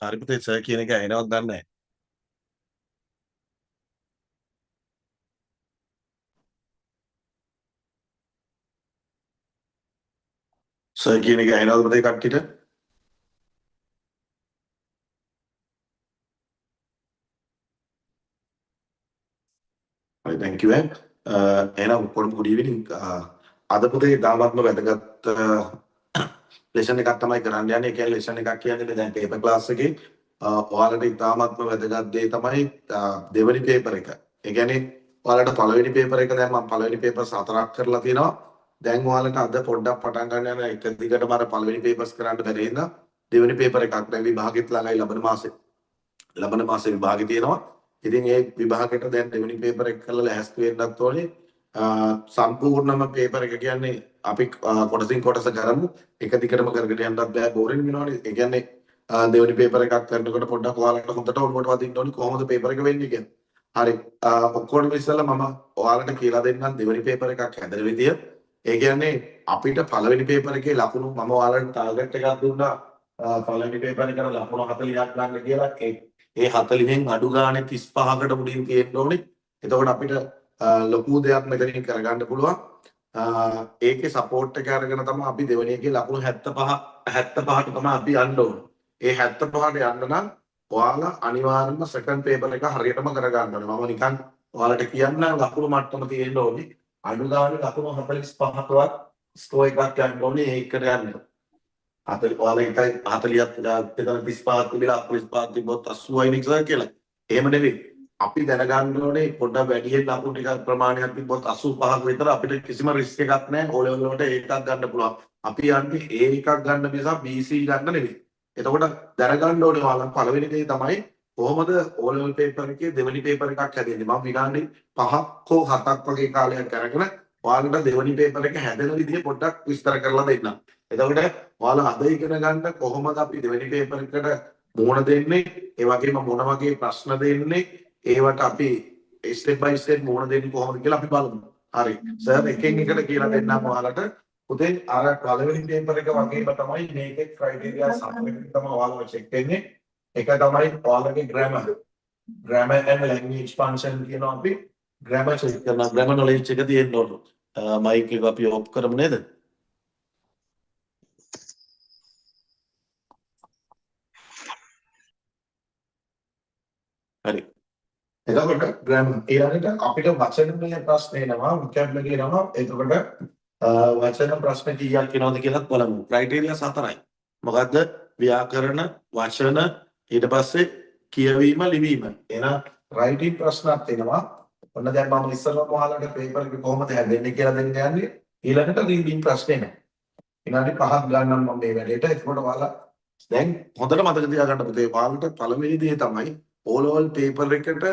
හරි පුතේ සර් කියන එක ඇහෙනවද දන්නේ නැහැ. සර් කියන එක ඇහෙනවද පුතේ කට්ටියට? හරි thank you එහෙනම් ඔක්කොම good evening. අද පුතේ දාමත්ම වැදගත් ලෙසන් එකක් තමයි කරන්න යන්නේ. ඒ කියන්නේ ලෙසන් එකක් කියන්නේ දැන් පේපර් ක්ලාස් එකේ ඔයාලට ඉතාමත්ම වැදගත් දේ තමයි දෙවෙනි පේපර් එක. ඒ කියන්නේ ඔයාලට පළවෙනි පේපර් එක දැන් මම පළවෙනි පේපර්ස් 4ක් කරලා තියෙනවා. දැන් ඔයාලට අද පොඩ්ඩක් පටන් ගන්න යන එක දිගටම අර පළවෙනි පේපර්ස් කරන්න බැරි හින්දා දෙවෙනි පේපර් එකක් දැන් විභාගෙත් ළඟයි ලබන මාසේ විභාගෙ තියෙනවා. ඉතින් ඒ විභාගයට දැන් දෙවෙනි පේපර් එක කරලා ලැහැස්ති වෙන්නත් ඕනේ. සම්පූර්ණම පේපර් එක කියන්නේ අපි කොටසින් කොටස කරමු. එක දිගටම කරගෙන යන්නත් බෑ බෝරින් වෙනවනේ. ඒ කියන්නේ දෙවෙනි පේපර් එකක් කරනකොට පොඩ්ඩක් ඔයාලට හොඳට ඔළුවට වදින්න ඕනේ කොහොමද පේපර් එක වෙන්නේ කියලා. හරි. ඔක්කොටම ඉස්සෙල්ලා මම ඔයාලට කියලා දෙන්නම් දෙවෙනි පේපර් එකක් හැදෙන විදිය. ඒ කියන්නේ අපිට පළවෙනි පේපර් එකේ ලකුණු මම ඔයාලට ටාගට් එකක් දුන්නා. පළවෙනි පේපර් එකට ලකුණු 40ක් ගන්න කියලා. ඒ 40න් අඩු ගානේ 35කට මුලින් තියෙන්න ඕනේ. එතකොට අපිට ලොකු දෙයක් මෙතනින් කරගන්න පුළුවන්. ඒකේ සපෝට් එක අරගෙන තමයි අපි දෙවෙනි එකේ ලකුණු 75ට තමයි අපි යන්න ඕනේ. ඒ 75ට යන්න නම් ඔයාලා අනිවාර්යයෙන්ම සෙකන්ඩ් පේපර් එක හරියටම කරගන්න ඕනේ. මම නිකන් ඔයාලට කියන්න ලකුණු මට්ටම තියෙන්න ඕනේ. අඩු ගානේ ලකුණු 45කවත් ස්කෝර් එකක් ගන්න ඕනේ ඒකට යන්න. ඔයාලා එකයි 40ක් එතන 35ක් තිබිලා 45ක් තිබ්බොත් 80යි නේ සර් කියලා. එහෙම නෙවෙයි. අපි දැනගන්න ඕනේ පොඩ්ඩක් වැඩියෙන් ලකුණු ටිකක් ප්‍රමාණයක් තිබ්බොත් 85ක විතර අපිට කිසිම රිස්ක් එකක් නැහැ. O level වලට ඒකක් ගන්න පුළුවන්. අපි යන්නේ A එකක් ගන්න මිසක් BC ගන්න නෙවෙයි. එතකොට දැනගන්න ඕනේ ඔයාලා පළවෙනි දේ තමයි කොහොමද O level paper එකේ දෙවෙනි paper එකක් හැදෙන්නේ. මම විනාඩි 5ක් හෝ 7ක් වගේ කාලයක් අරගෙන ඔයාලට දෙවෙනි paper එක හැදෙන විදිහ පොඩ්ඩක් විස්තර කරලා දෙන්නම්. එතකොට ඔයාලා අද ඉගෙන ගන්න කොහොමද අපි දෙවෙනි පේපර් එකට මුහුණ දෙන්නේ, ඒ වගේම මොන වගේ ප්‍රශ්න දෙන්නේ, ඒවට අපි ස්ටෙප් බයි ස්ටෙප් මුහුණ දෙන්නේ කොහොමද කියලා අපි බලමු. හරි. සර් එකෙන් එකට කියලා දෙන්නම් ඔයාලට. පුතේ අර පළවෙනි පේපර් එක වගේම තමයි මේකේ ක්‍රයිටීරියා සම්පූර්ණ තමයි ඔයාලා චෙක් වෙන්නේ. එක තමයි ඔයාලගේ grammar and language function කියනවා අපි grammar check කරනවා. grammar knowledge එක තියෙන්න ඕන. මයික් එක අපි ඔෆ් කරමු නේද? හරි. එතකොට ග්‍රෑමර් ඊළඟට අපිට වචනමය ප්‍රශ්න එනවා vocabulary එනවා. එතකොට වචන ප්‍රශ්න කීයක් එනවද කියලාත් බලමු. ක්‍රයිටීරියා 4යි. මොකද්ද? ව්‍යාකරණ, වචන, ඊට පස්සේ කියවීම, ලිවීම. එහෙනම් රයිටින් ප්‍රශ්නත් එනවා. ඔන්න දැන් මම ඉස්සෙල්ලාම ඔයාලට පේපර් එක කොහොමද හැදෙන්නේ කියලා දෙන්න යන්නේ. ඊළඟට රීඩින් ප්‍රශ්න එනවා. විනාඩි 5ක් ගන්නම් මම මේ වැඩේට. එතකොට ඔයාලා දැන් හොඳට මතක තියාගන්න පුතේ. ඔයාලට පළවෙනි දේ තමයි O level paper එකට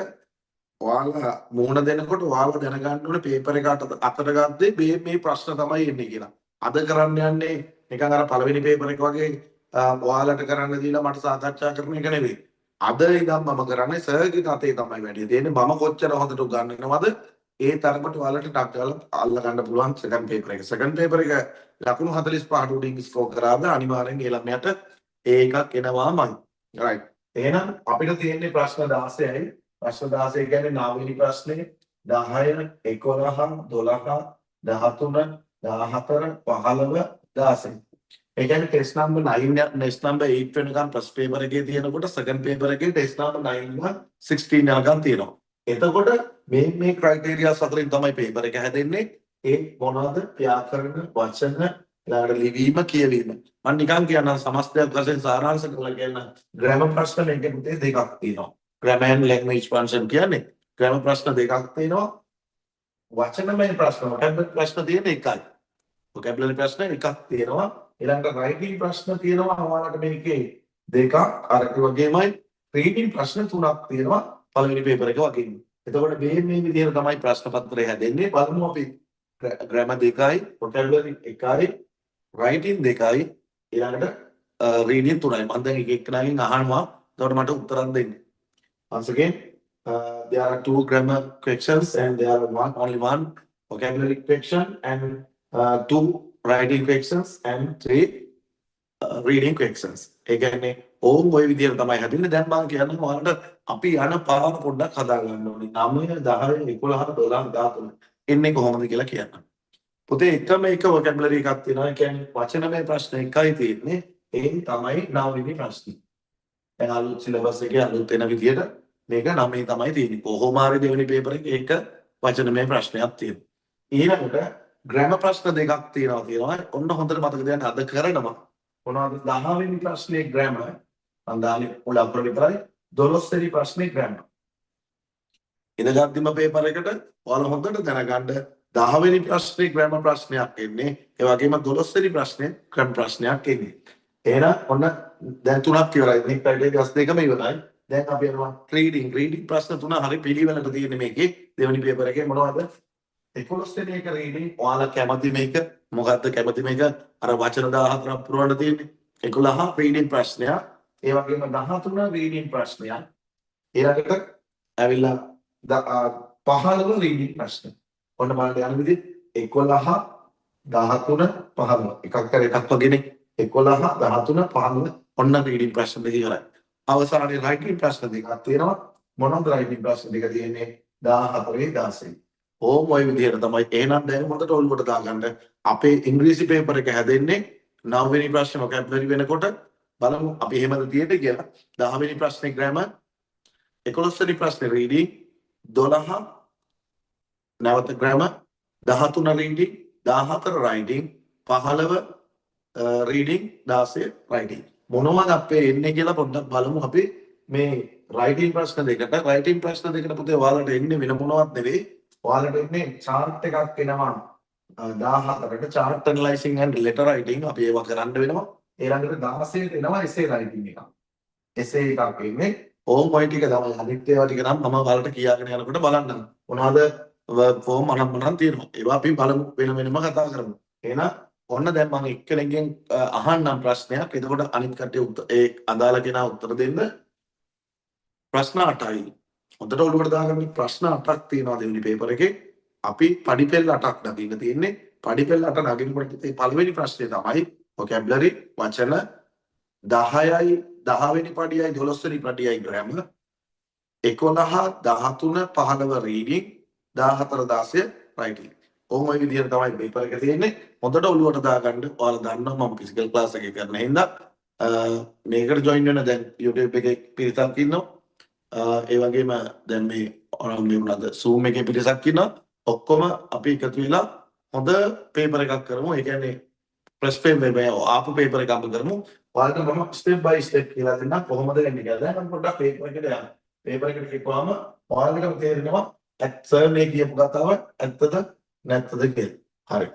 ඔයාලා මුහුණ දෙනකොට ඔයාලා දැනගන්න ඕනේ පේපර් එක අතට ගත්තේ මේ ප්‍රශ්න තමයි එන්නේ කියලා. අද කරන්න යන්නේ නිකන් අර පළවෙනි පේපර් එක වගේ ඔයාලට කරන්න දීලා මට සාකච්ඡා කරන එක නෙවෙයි. අද ඉඳන් මම කරන්නේ සර්ගේ අතේ තමයි වැඩි දෙන්නේ. මම කොච්චර හොඳට උගන්වනවද ඒ තරමට ඔයාලට ටක් ගාලා අල්ල ගන්න පුළුවන් සෙකන්ඩ් පේපර් එක. සෙකන්ඩ් පේපර් එක ලකුණු 45ට උඩින් ස්කෝර් කරාද අනිවාර්යෙන් ඒ ළමයාට ඒකක් එනවාමයි. රයිට්. එහෙනම් අපිට තියෙන්නේ ප්‍රශ්න 16යි. ප්‍රශ්න 16 කියන්නේ 9 වෙනි ප්‍රශ්නේ 10 11 12 13 14 15 16. ඒ කියන්නේ ටෙස්ට් නම්බර් 9 ටෙස්ට් නම්බර් 8 වෙනකම් ෆස්ට් පේපර් එකේ තියෙනකොට සෙකන්ඩ් පේපර් එකේ ටෙස්ට් නම්බර් 9 ඉඳන් 16 යනකම් තියෙනවා. එතකොට මේ ක්‍රයිටීරියාස් අතරින් තමයි පේපර් එක හැදෙන්නේ. ඒ මොනවද? ව්‍යාකරණ, වචන, ඊළඟට ලිවීම, කියවීම. මම නිකන් කියනවා සමස්තයක් වශයෙන් සාරාංශ කරලා කියන්න ග්‍රැමර් ප්‍රශ්න මේකේ පුතේ දෙකක් තියෙනවා. grammar and language function කියන්නේ grammar ප්‍රශ්න දෙකක් තියෙනවා. වචනමය ප්‍රශ්න vocabulary ප්‍රශ්න තියෙන එකයි. vocabulary ප්‍රශ්න එකක් තියෙනවා. ඊළඟට writing ප්‍රශ්න තියෙනවා. ඔයාලට මේකේ දෙකක් අර වගේමයි reading ප්‍රශ්න තුනක් තියෙනවා පළවෙනි පේපර් එක වගේම. එතකොට මේ විදිහට තමයි ප්‍රශ්න පත්‍රය හැදෙන්නේ. බලමු අපි grammar දෙකයි vocabulary එකයි writing දෙකයි ඊළඟට reading තුනයි. මම දැන් එක එකනාගෙන් අහනවා. එතකොට මට උත්තරක් දෙන්න. Once again, there are two grammar questions and there are only one vocabulary question and two writing questions and three reading questions. ඒ කියන්නේ ඕම් ওই විදියට තමයි හැදෙන්නේ. දැන් මම කියන්නම් ඔයාලට අපි යන පාර පොඩ්ඩක් හදා ගන්න ඕනේ. 9 10 11 12 13 එන්නේ කොහොමද කියලා කියන්න. පුතේ එකම එක vocabulary එකක් තියෙනවා. ඒ කියන්නේ වචනමය ප්‍රශ්න එකයි තියෙන්නේ. ඒ තමයි 9 වෙනි ප්‍රශ්නේ. දැන් අලුත් සිලබස් එකේ අලුත් වෙන විදියට මේක 9 තමයි තියෙන්නේ. කොහොම හරි දෙවෙනි පේපර් එකේ එක වචනමය ප්‍රශ්නයක් තියෙනවා. ඊළඟට ග්‍රැමර් ප්‍රශ්න දෙකක් තියෙනවා. ඔන්න හොඳට මතක තියාගන්න අද කරනවා. මොනවද 10 වෙනි ප්‍රශ්නේ ග්‍රැමර් මම දාන්නේ මුල අපර විතරයි 12 වෙනි ප්‍රශ්නේ ග්‍රැමර්. ඉඳගත්දිම පේපර් එකට ඔයාලා හොඳට දැනගන්න 10 වෙනි ප්‍රශ්නේ ග්‍රැමර් ප්‍රශ්නයක් එන්නේ. ඒ වගේම 12 වෙනි ප්‍රශ්නේ ග්‍රැමර් ප්‍රශ්නයක් එන්නේ. එහෙනම් ඔන්න දැන් තුනක් ඉවරයි. නෙක්ට් අයිඩියා ක්ලාස් දෙකම ඉවරයි. දැන් අපි යනවා රීඩින් ප්‍රශ්න තුන හරි පිළිවෙලට තියෙන්නේ මේකේ. දෙවෙනි පේපර් එකේ මොනවද? 11 වෙනි එක රීඩින් ඔයාලා කැමති මේක මොකද්ද කැමති මේක අර වචන 14ක් පුරවන්න තියෙන්නේ. 11 රීඩින් ප්‍රශ්නයක්. ඒ වගේම 13 රීඩින් ප්‍රශ්නයක්. ඊළඟට ඇවිල්ලා 15 රීඩින් ප්‍රශ්න. ඔන්න බලන්න යන විදිහ 11 13 15 එකක් කර එකක් වගේනේ 11 13 15 ඔන්න රීඩින් ප්‍රශ්න දෙක ඉවරයි. අවසානයේ රයිටින් ප්‍රශ්න දෙකක් තියෙනවා. මොනවද රයිටින් ප්‍රශ්න දෙක තියෙන්නේ? 14 16. ඕම ওই විදිහට තමයි. එහෙනම් දැන් හොඳට ඔළුවට දාගන්න. අපේ ඉංග්‍රීසි පේපර් එක හැදෙන්නේ 9 වෙනි ප්‍රශ්න vocabulary වෙනකොට බලමු අපි එහෙමද තියෙන්නේ කියලා. 10 වෙනි ප්‍රශ්නේ grammar, 11 වෙනි ප්‍රශ්නේ reading, 12 නැවත grammar, 13 reading, 14 writing, 15 reading, 16 writing. මොනවද අපේ එන්නේ කියලා පොඩ්ඩක් බලමු අපි මේ writing ප්‍රශ්න දෙකට. writing ප්‍රශ්න දෙකට පුතේ ඔයාලට එන්නේ වෙන මොනවත් නෙවෙයි. ඔයාලට එන්නේ chart එකක් එනවා 14ට chart analyzing and letter writing අපි ඒව කරන්න වෙනවා. ඊළඟට 16ට එනවා essay writing එක. essay එකක් එන්නේ. ඕම් ඔය ටික තමයි අනිත් ඒවා ටික නම් මම ඔයාලට කියාගෙන යනකොට බලන්න. මොනවද verb form අනම්මනම් තියෙනවා. ඒවා අපි බලමු වෙනම කතා කරමු. එහෙනම් ඔන්න දැන් මම එක්කෙනෙක්ගෙන් අහන්නම් ප්‍රශ්නයක්. එතකොට අනිත් කට්ටිය ඒ අදාළ කෙනා උත්තර දෙන්න. ප්‍රශ්න 8යි. හොඳට ඔළුවට දාගන්න ප්‍රශ්න 8ක් තියෙනවා දෙවෙනි පේපර් එකේ. අපි පඩිපෙළ 8ක් නගින්න තියෙන්නේ. පඩිපෙළ 8 නගිනකොට පුතේ පළවෙනි ප්‍රශ්නේ තමයි vocabulary වචන 10යි 10 වෙනි පඩියයි 12 වෙනි පඩියයි grammar 11 13 15 reading 14 16 writing. ඔහොම ওই විදිහට තමයි පේපර් එක තියෙන්නේ. හොඳට ඔළුවට දාගන්න. ඔයාලා දන්නවා මම ෆිසිකල් ක්ලාස් එකේ කරන හින්දා මේකට ජොයින් වෙන දැන් YouTube එකේ පිරිසක් ඉන්නවා. ඒ වගේම දැන් මේ මොනවද Zoom එකේ පිරිසක් ඉන්නවා. ඔක්කොම අපි එකතු වෙලා හොඳ පේපර් එකක් කරමු. ඒ කියන්නේ ප්‍රෙස් පේපර් එක ආපු පේපර් එකක් කරමු. ඔයාලට මම ස්ටෙප් බයි ස්ටෙප් කියලා දෙන්නම් කොහොමද වෙන්නේ කියලා. දැන් මම පොඩ්ඩක් පේපර් එකට යන්න. පේපර් එකට ගිහුවාම ඔයාලටම තේරෙනවා සර් මේ කියපු කතාව ඇත්තද නැත්තද කියලා. හරි.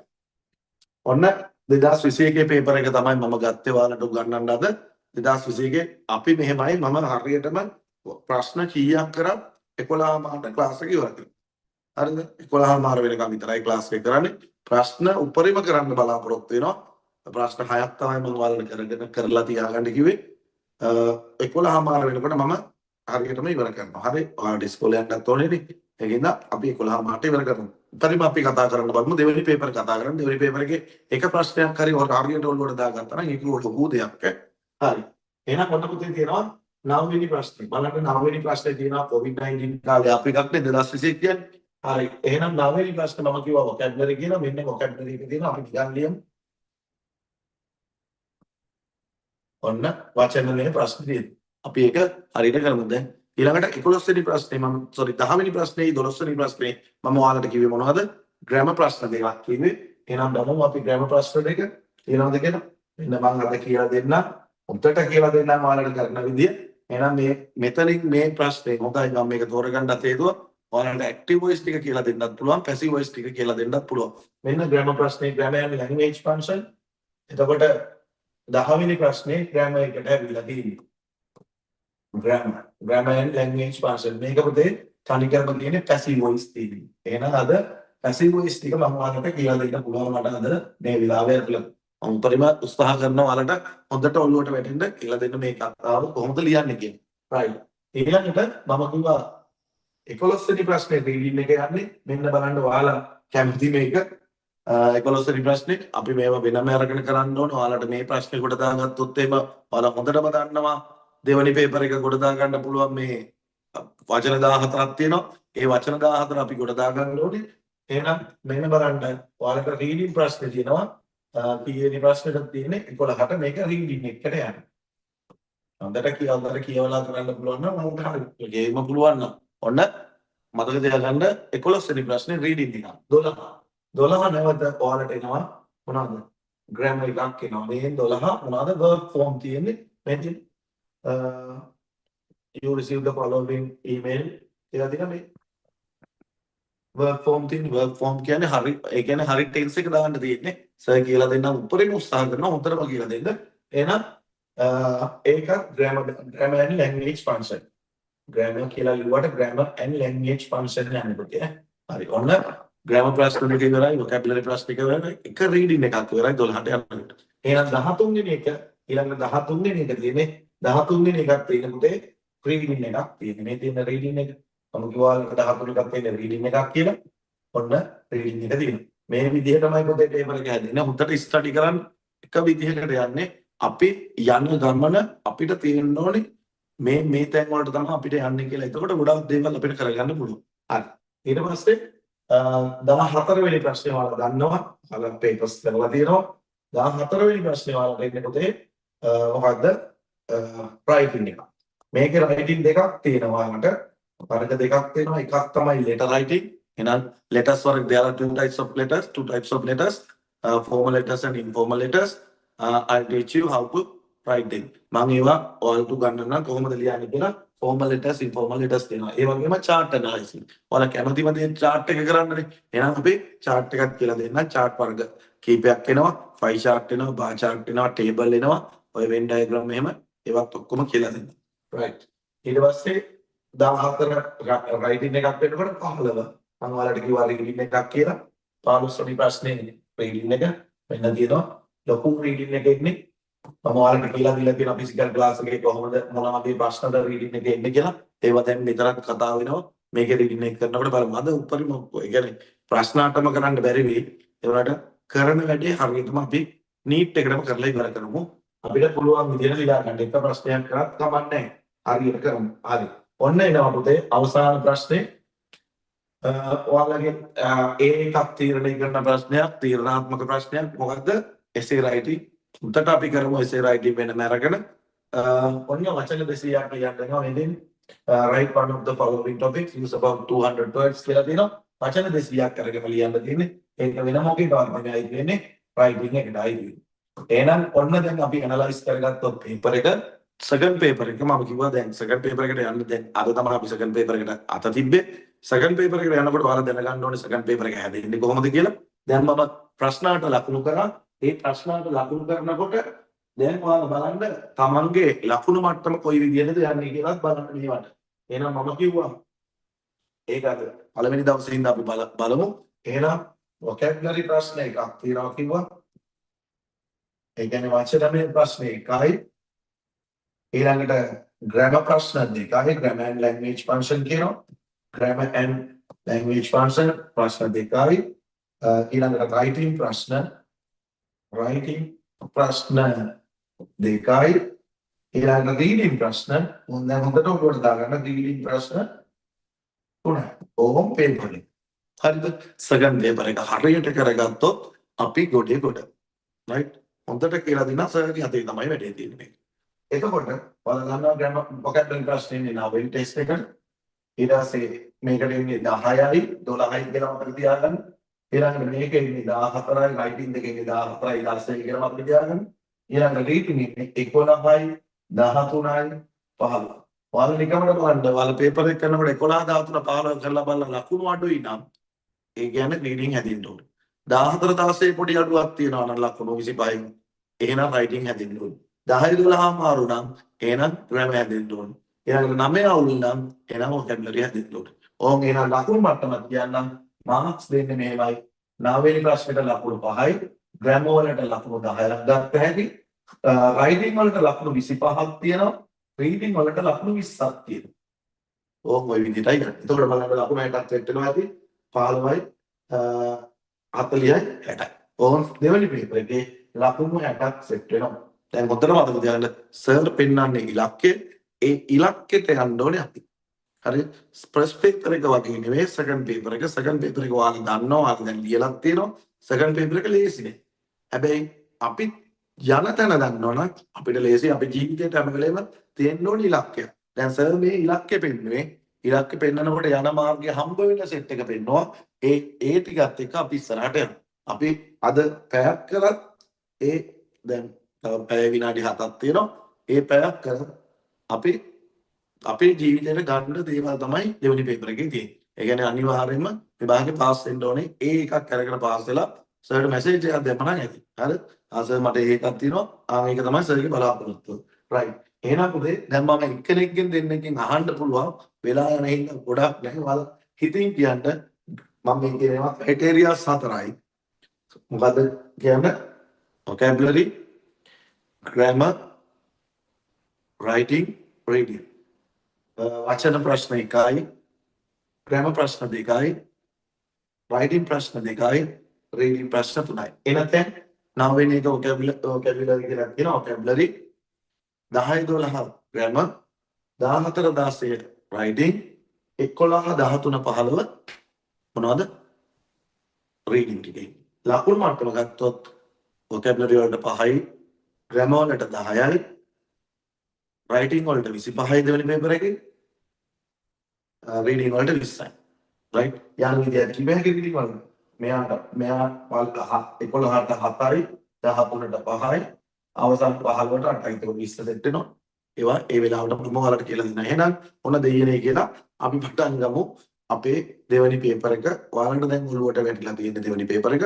ඔන්න 2021 පේපර් එක තමයි මම ගත්තේ ඔයාලට උගන්වන්න අද. 2021 අපි මෙහෙමයි මම හරියටම ප්‍රශ්න කීයක් කරත් 11 මාට ක්ලාස් එක ඉවර කරනවා. හරිද? 11 මාර වෙනකම් විතරයි ක්ලාස් එක කරන්නේ. ප්‍රශ්න උපරිම කරන්න බලාපොරොත්තු වෙනවා. ප්‍රශ්න 6ක් තමයි මම ඔයාලට කරලා තියාගන්න කිව්වේ. 11 මාර වෙනකොට මම හරියටම ඉවර කරනවා. හරි. ඔයාලට ඉස්කෝලේ යන්නත් ඕනේ නේ. ඒකින්ද අපි 11 මාට ඉවර කරමු. උපරිම අපි කතා කරන්න බලමු දෙවෙනි පේපර් කතා කරන්න. දෙවෙනි පේපර් එකේ එක ප්‍රශ්නයක් හරි ඔයාලට හරියට ඔළුවට දාගත්තා නම් ඒක ලොකු දෙයක්. හරි. එහෙනම් ඔන්න පුතේ තියෙනවා 9 වෙනි ප්‍රශ්නේ. බලන්න 9 වෙනි ප්‍රශ්නේ තියෙනවා COVID-19 කාලේ අපි එකක් නේ 2021 කියන්නේ. හරි. එහෙනම් 9 වෙනි ප්‍රශ්න මම කිව්වා vocabulary කියලා. මෙන්න vocabulary එක තියෙනවා අපි ගියන් ලියමු. ඔන්න වචනලේ ප්‍රශ්න තියෙනවා. අපි ඒක හරියට කරමු දැන්. ඊළඟට 11 වෙනි ප්‍රශ්නේ මම 10 වෙනි ප්‍රශ්නේ 12 වෙනි ප්‍රශ්නේ මම ඔයාලට කිව්වේ මොනවද? grammar ප්‍රශ්න දෙකක් කිව්වේ. එහෙනම් බලමු අපි grammar ප්‍රශ්න දෙක ඊළඟට කියලා. මෙන්න මම අද කියලා දෙන්නම්. උන්ට කියලා දෙන්නම් ඔයාලට කරන විදිය. එහෙනම් මේ මෙතනින් මේ ප්‍රශ්නේ හොඳයි මම මේක තෝරගන්නත් හේතුව ඔයාලට active voice ටික කියලා දෙන්නත් පුළුවන් passive voice ටික කියලා දෙන්නත් පුළුවන්. මෙන්න grammar ප්‍රශ්නේ grammar and language function. එතකොට 10 වෙනි ප්‍රශ්නේ grammar එකට ඇවිල්ලා තියෙන්නේ. grammar and language function. මේක පුතේ තනිකරම තියෙන්නේ passive voice තියෙන්නේ. එහෙනම් අද passive voice ටික මම ඔයාලට කියලා දෙන්න පුළුවන් මට අද මේ වෙලාවේ ඇතුළත. මම උපරිම උත්සාහ කරනවා ඔයාලට හොඳට ඔළුවට වැටෙන්න කියලා දෙන්න මේ කතාව කොහොමද ලියන්නේ කියන්නේ. right. ඊළඟට මම කිව්වා 11 වෙනි ප්‍රශ්නේ reading එක යන්නේ. මෙන්න බලන්න ඔයාලා කැමති මේක 11 වෙනි ප්‍රශ්නේ අපි මේවා වෙනම අරගෙන කරන්න ඕනේ. ඔයාලට මේ ප්‍රශ්නේ කොට දාගත්තොත් එහෙම ඔයාලා හොඳටම දන්නවා. දෙවෙනි පේපර් එක කොට දා ගන්න පුළුවන් මේ වචන 14ක් තියෙනවා. ඒ වචන 14 අපි කොට දා ගන්න ඕනේ. එහෙනම් මෙන්න බලන්න. ඔයාලට රීඩින් ප්‍රශ්නේ තියෙනවා. කීවෙනි ප්‍රශ්නෙට තියෙන්නේ 11ට මේක රීඩින් එකට යන්න. හොඳට කියවලා කරන්න පුළුවන් නම් මොකද හරි. ඒකම පුළුවන් නම් ඔන්න මතක තියාගන්න 11 වෙනි ප්‍රශ්නේ රීඩින් එක. 12 නැවත ඔයාලට එනවා මොනවද? ග්‍රැමර් එකක් එනවා. මේ 12 මොනවද? verb form තියෙන්නේ. මේ තියෙන්නේ you receive the following email කියලා තියෙන මේ verb form තියෙන verb form කියන්නේ හරි ඒ කියන්නේ හරි tense එක දාන්න තියෙන්නේ. සර් කියලා දෙන්නම් උඩරින් උත්සාහ කරනවා හොඳටම කියලා දෙන්න. එහෙනම් ඒක grammar and language function. grammar කියලා ලිව්වට grammar and language function යන්නේ පුතේ. හරි. ඔන්න grammar ප්‍රශ්න දෙක ඉවරයි, vocabulary ප්‍රශ්න දෙක ඉවරයි. එක reading එකක් ඉවරයි 12ට යනකොට. එහෙනම් 13 වෙනි එක ඊළඟ 13 වෙනි එක තියෙන්නේ 13 වෙනි එකක් තියෙන පුතේ reading එකක් තියෙන්නේ. මේ තියෙන reading එක මම කිව්වා 13 එකක් තියෙන reading එකක් කියලා. ඔන්න reading එක තියෙනවා. මේ විදිහටමයි පුතේ paper එක හැදෙන්නේ. හොඳට study කරන්න එක විදිහකට යන්නේ. අපි යන ගමන අපිට තියෙන්න ඕනේ මේ තැන් වලට තමයි අපිට යන්නේ කියලා. එතකොට ගොඩක් දේවල් අපිට කරගන්න පුළුවන්. හරි. ඊට පස්සේ 14 වෙනි ප්‍රශ්නේ ඔයාලා දන්නවා. ඔයාලා papers කරලා තියෙනවා. 14 වෙනි ප්‍රශ්නේ ඔයාලා දෙන්නේ පුතේ මොකද්ද? writing එක. මේකේ writing දෙකක් තියෙනවා ඔයාලට. වර්ග දෙකක් තියෙනවා. එකක් තමයි letter writing. එහෙනම් letters වර්ග there are two types of letters, formal letters and informal letters. I'll teach you how to write them. මම ඒවා ඔයාලට ගන්න කොහොමද ලියන්නේ කියලා formal letters informal letters දෙනවා. ඒ වගේම chart analysis. ඔයාලා කැමතිම දේ chart එක කරන්නනේ. එහෙනම් අපි chart එකක් කියලා දෙන්න. chart වර්ග කීපයක් එනවා. pie chart එනවා, bar chart එනවා, table එනවා. ඔය Venn diagram එහෙම ඒවත් ඔක්කොම කියලා දෙන්න. right. ඊට පස්සේ 14 writing එකක් වෙනකොට 15 මම ඔයාලට කිව්වා reading එකක් කියලා. 15 වෙනි ප්‍රශ්නේ reading එක වෙන්න තියෙනවා. ලොකු reading එකකින්නේ මම ඔයාලට කියලා දීලා තියෙනවා ෆිසිකල් ක්ලාස් එකේ කොහොමද මොන වගේ ප්‍රශ්නද රීඩින් එකේ එන්නේ කියලා. ඒවා දැන් මෙතරම් කතා වෙනවා. මේකේ රීඩින් එක කරනකොට බලමු. අද උඩරිම ඒ කියන්නේ ප්‍රශ්න අටම කරන්න බැරි වෙයි. ඒ වුණාට කරන වැඩේ හරියටම අපි නීට් එකටම කරලා ඉවර කරමු. අපිට පුළුවන් විදිහට ලියා ගන්න. එක ප්‍රශ්නයක් කරත් කමක් නැහැ. හරියට කරමු. හරි. ඔන්න එනවා පුතේ අවසාන ප්‍රශ්නේ. ඔයාලගේ එකක් තීරණය කරන ප්‍රශ්නයක්, තීරණාත්මක ප්‍රශ්නයක් මොකද්ද? essay writing. උන්ට අපි කරමු essay writing වෙනම අරගෙන ඔන්න වචන 200ක් ලියන්න වෙනවා. එදින් write one of the following topics use about 200 words කියලා තියෙනවා. වචන 200ක් අරගෙන ලියන්න තියෙන්නේ. ඒක වෙන මොකේවත් නෙවෙයි වෙන්නේ writing එකටයි වෙන්නේ. එහෙනම් ඔන්න දැන් අපි analyze කරගත්තොත් paper එක second paper එක මම කිව්වා දැන් second paper එකට යන්න දැන් අද තමයි අපි second paper එකට අත තිබ්බේ. second paper එකට යනකොට ඔයාලා දැනගන්න ඕනේ second paper එක හැදෙන්නේ කොහොමද කියලා. දැන් මම ප්‍රශ්නාට ලකුණු කරා. ඒ ප්‍රශ්නාට ලකුණු කරනකොට දැන් ඔයාලා බලන්න තමන්ගේ ලකුණු මට්ටම කොයි විදිහටද යන්නේ කියලාත් බලන්න මේවට. එහෙනම් මම කිව්වා ඒක අද පළවෙනි දවසේ ඉඳන් අපි බලමු. එහෙනම් vocabulary ප්‍රශ්න එකක් තියෙනවා කිව්වා. ඒ කියන්නේ වචනමය ප්‍රශ්න එකයි. ඊළඟට grammar ප්‍රශ්න දෙකයි. grammar and language function කියනවා. grammar and language function ප්‍රශ්න දෙකයි. ඊළඟට writing ප්‍රශ්න දෙකයි. ඊළඟ reading ප්‍රශ්න දැන් හොඳට ඔබට දාගන්න reading ප්‍රශ්න තුනයි. ඕම් paper එක. හරිද? second paper එක හරියට කරගත්තොත් අපි ගොඩේ ගොඩ. right? හොඳට කියලා දෙන්න සර්ගේ අතේ තමයි වැඩේ තියෙන්නේ. එතකොට ඔයාලා දන්නවා grammar vocabulary ප්‍රශ්නේ නේ වෙන ටෙස්ට් එකට. ඊට පස්සේ මේකට එන්නේ 10යි 12යි කියලා අපිට තියාගන්න. ඊළඟට මේකේ ඉන්නේ 14යි writing දෙකේ ඉන්නේ 14යි 16යි කියලා අපිට තියාගන්න. ඊළඟ reading ඉන්නේ 11යි 13යි 15. ඔයාලා නිකම්ම බලන්න ඔයාලා පේපර් එක කරනකොට 11 13 15 කරලා බලලා ලකුණු අඩුයි නම් ඒ කියන්නේ reading හැදින්න ඕනේ. 14 16 පොඩි අඩුවක් තියෙනවා නම් ලකුණු 25න් එහෙනම් writing හැදින්න ඕනේ. 10 12 මාරු නම් එහෙනම් grammar හැදින්න ඕනේ. ඊළඟට 9 අවුල් නම් එහෙනම් vocabulary හැදින්න ඕනේ. ඕන් එහෙනම් ලකුණු මට්ටමක් කියන්නම් මාක්ස් දෙන්නේ මෙහෙමයි. 9 වෙනි ප්‍රශ්නෙට ලකුණු 5යි, grammar වලට ලකුණු 10ක් ගත්ත හැටි, writing වලට ලකුණු 25ක් තියෙනවා, reading වලට ලකුණු 20ක් තියෙනවා. ඕම් ওই විදිහටයි ගන්න. එතකොට බලන්න ලකුණු 6ක් සෙට් වෙනවා ඇති. 15යි 40යි 60යි. ඕන් දෙවෙනි පේපර් එකේ ලකුණු 60ක් සෙට් වෙනවා. දැන් හොඳට මතක තියාගන්න සර් පෙන්වන්නේ ඉලක්කය. ඒ ඉලක්කයට යන්න ඕනේ අපි. හරි ෆස්ට් පේපර් එක වගේ නෙවෙයි සෙකන්ඩ් පේපර් එක. සෙකන්ඩ් පේපර් එක ඔයාලා දන්නවා. ඔයාලා දැන් ලියලා තියෙනවා. සෙකන්ඩ් පේපර් එක ලේසි නෑ. හැබැයි අපි යන තැන දන්නවනම් අපිට ලේසි. අපේ ජීවිතේට හැම වෙලේම තියෙන්න ඕනේ ඉලක්කය. දැන් සර් මේ ඉලක්කය පෙන්නුවේ. ඉලක්කය පෙන්නනකොට යන මාර්ගය හම්බ වෙන සෙට් එක පෙන්නවා. ඒ ටිකත් එක්ක අපි ඉස්සරහට යනවා. අපි අද පැයක් කරත් ඒ දැන් පැය විනාඩි 7ක් තියෙනවා. ඒ පැයක් කරත් අපි අපේ ජීවිතේට ගන්න දේවල් තමයි දෙවෙනි පේපර් එකේ තියෙන්නේ. ඒ කියන්නේ අනිවාර්යයෙන්ම විභාගේ පාස් වෙන්න ඕනේ. ඒ එකක් අරගෙන පාස් වෙලා සර්ට මැසේජ් එකක් දැම්මම ඇති. හරිද? සර් මට ඒකක් තියෙනවා. මේක තමයි සර්ගේ බලාපොරොත්තුව. රයිට්. එහෙනම් පුතේ දැන් මම එක්කෙනෙක්ගෙන් දෙන්නෙක්ගෙන් අහන්න පුළුවන් වෙලා යන හින්දා ගොඩක් නැහැ. ඔයාලා හිතින් කියන්න මම මේ කියනවා ක්‍රයිටේරියාස් 4යි. මොකද්ද කියන්නේ? vocabulary, grammar, writing, reading. වචන ප්‍රශ්න 1යි, grammar ප්‍රශ්න 2යි, writing ප්‍රශ්න 2යි, reading ප්‍රශ්න 3යි. එනතෙන් 9 වෙනි එක vocabulary කියලා කියනවා. vocabulary 10 12 grammar 14 16 writing 11 13 15 මොනවද reading ටිකේ ලකුණු මට්ටම ගත්තොත් vocabulary වලට 5යි grammar වලට 10යි writing වලට 25යි දෙවෙනි පේපර් එකේ reading වලට 20යි right යන විදියට කිව්වේ reading වල මෙයා වලට 11ට 7යි 13ට 5යි අවසන් 15ට 8යි ඒක 20 සෙට් වෙනවා ඒවා ඒ වෙලාවට මම ඔයාලට කියලා දෙන්න. එහෙනම් ඔන්න දෙයියනේ කියලා අපි පටන් ගමු අපේ දෙවෙනි පේපර් එක. ඔයාලට දැන් ඔළුවට වැටිලා තියෙන දෙවෙනි පේපර් එක